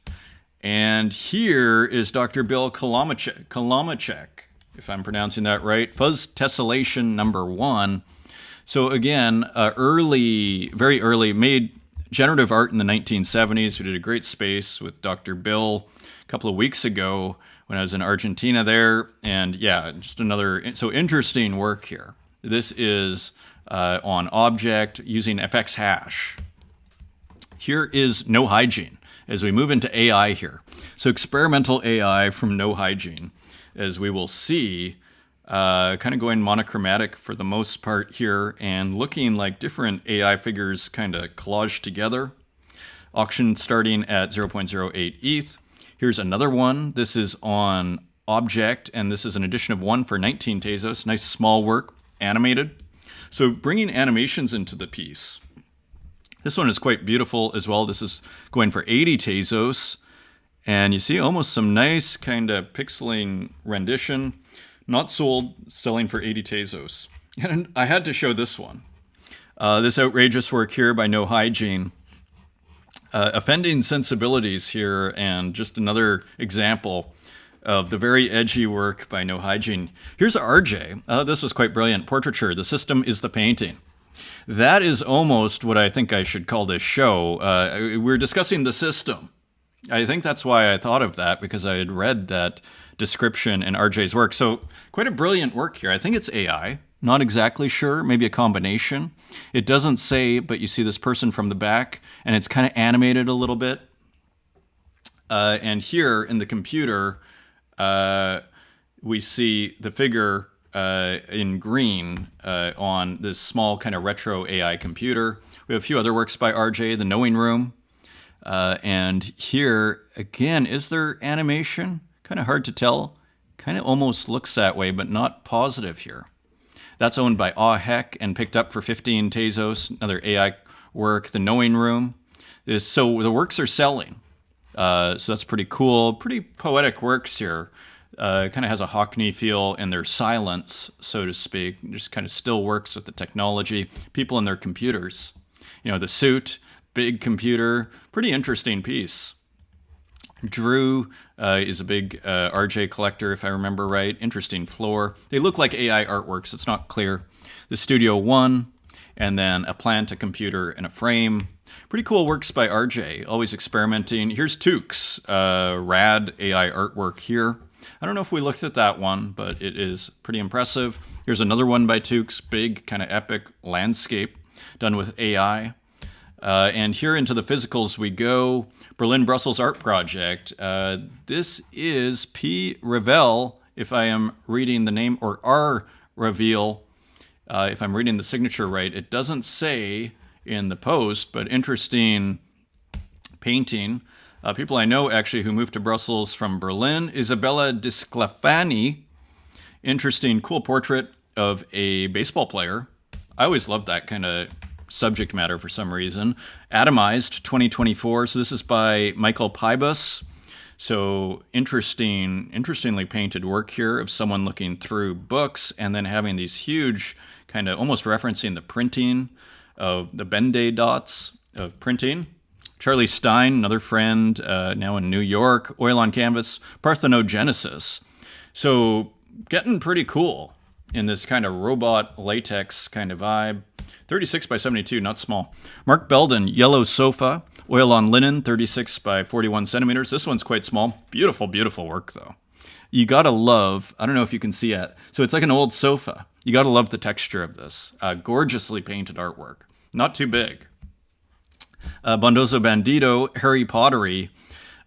And here is Dr. Bill Kolomacek, if I'm pronouncing that right. Fuzz Tessellation number 1. So again, very early, made generative art in the 1970s. We did a great space with Dr. Bill a couple of weeks ago when I was in Argentina there. And yeah, just another, so interesting work here. This is on Object using FX hash. Here is No Hygiene as we move into AI here. So experimental AI from No Hygiene, as we will see, kind of going monochromatic for the most part here and looking like different AI figures kind of collaged together. Auction starting at 0.08 ETH. Here's another one. This is on Object, and this is an edition of 1 for 19 Tezos. Nice small work, animated. So bringing animations into the piece. This one is quite beautiful as well. This is going for 80 Tezos. And you see almost some nice kind of pixeling rendition. Not sold, selling for 80 Tezos. And I had to show this one. This outrageous work here by No Hygiene. Offending sensibilities here, and just another example of the very edgy work by No Hygiene. Here's RJ. This was quite brilliant. Portraiture, the system is the painting. That is almost what I think I should call this show. We're discussing the system. I think that's why I thought of that, because I had read that description in RJ's work. So quite a brilliant work here. I think it's AI. Not exactly sure. Maybe a combination. It doesn't say, but you see this person from the back, and it's kind of animated a little bit. And here in the computer, we see the figure in green on this small kind of retro AI computer. We have a few other works by RJ, The Knowing Room. And here, again, is there animation? Kind of hard to tell. Kind of almost looks that way, but not positive here. That's owned by Aw Heck and picked up for 15 Tezos. Another AI work, The Knowing Room. So the works are selling. So that's pretty cool. Pretty poetic works here. Kind of has a Hockney feel in their silence, so to speak. Just kind of still works with the technology. People in their computers. You know, the suit, big computer. Pretty interesting piece. Drew is a big RJ collector, if I remember right. Interesting floor. They look like AI artworks. It's not clear. The Studio One, and then a plant, a computer, and a frame. Pretty cool works by RJ, always experimenting. Here's Tukes, rad AI artwork here. I don't know if we looked at that one, but it is pretty impressive. Here's another one by Tukes, big, kind of epic landscape done with AI. And here into the physicals we go. Berlin, Brussels Art Project. This is P. Revel, if I am reading the name, or R. Reveal, if I'm reading the signature right. It doesn't say in the post, but interesting painting. People I know, actually, who moved to Brussels from Berlin. Isabella Di Sclafani. Interesting, cool portrait of a baseball player. I always loved that kind of subject matter for some reason. Atomized 2024. So this is by Michael Pybus. So interestingly painted work here of someone looking through books and then having these huge kind of almost referencing the printing of the Ben-Day dots of printing. Charlie Stein, another friend, now in New York, oil on canvas, parthenogenesis. So getting pretty cool in this kind of robot latex kind of vibe. 36 by 72, not small. Mark Belden, yellow sofa, oil on linen, 36 by 41 centimeters. This one's quite small. Beautiful, beautiful work, though. You gotta love, I don't know if you can see it. So it's like an old sofa. You gotta love the texture of this. Gorgeously painted artwork. Not too big. Bondoso Bandito, Harry Pottery.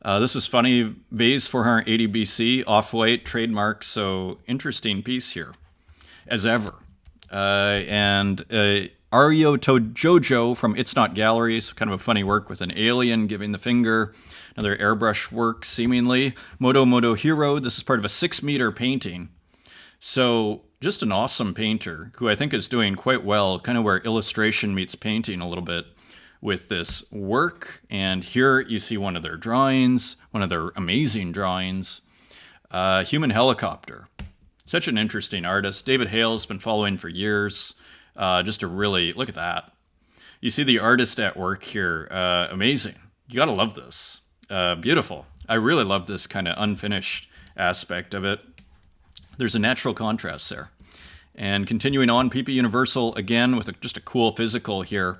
This is funny. Vase 480 BC, off-white, trademark. So interesting piece here, as ever. And Ario Tojojo from It's Not Galleries, kind of a funny work with an alien giving the finger. Another airbrush work, seemingly. Moto Hero, this is part of a 6-meter painting. So just an awesome painter who I think is doing quite well, kind of where illustration meets painting a little bit with this work. And here you see one of their drawings, one of their amazing drawings. Human helicopter. Such an interesting artist. David Hale's been following for years. Just a really, look at that. You see the artist at work here. Amazing. You gotta love this. Beautiful. I really love this kind of unfinished aspect of it. There's a natural contrast there. And continuing on, PP Universal, again, with just a cool physical here.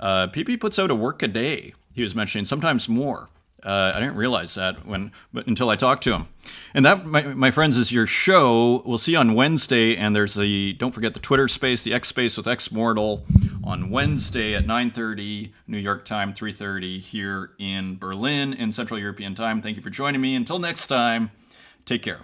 PP puts out a work a day, he was mentioning, sometimes more. I didn't realize that until I talked to him. And that, my friends, is your show. We'll see you on Wednesday. And there's don't forget the Twitter space, the X space with X Mortal on Wednesday at 9:30 New York time, 3:30 here in Berlin in Central European time. Thank you for joining me. Until next time, take care.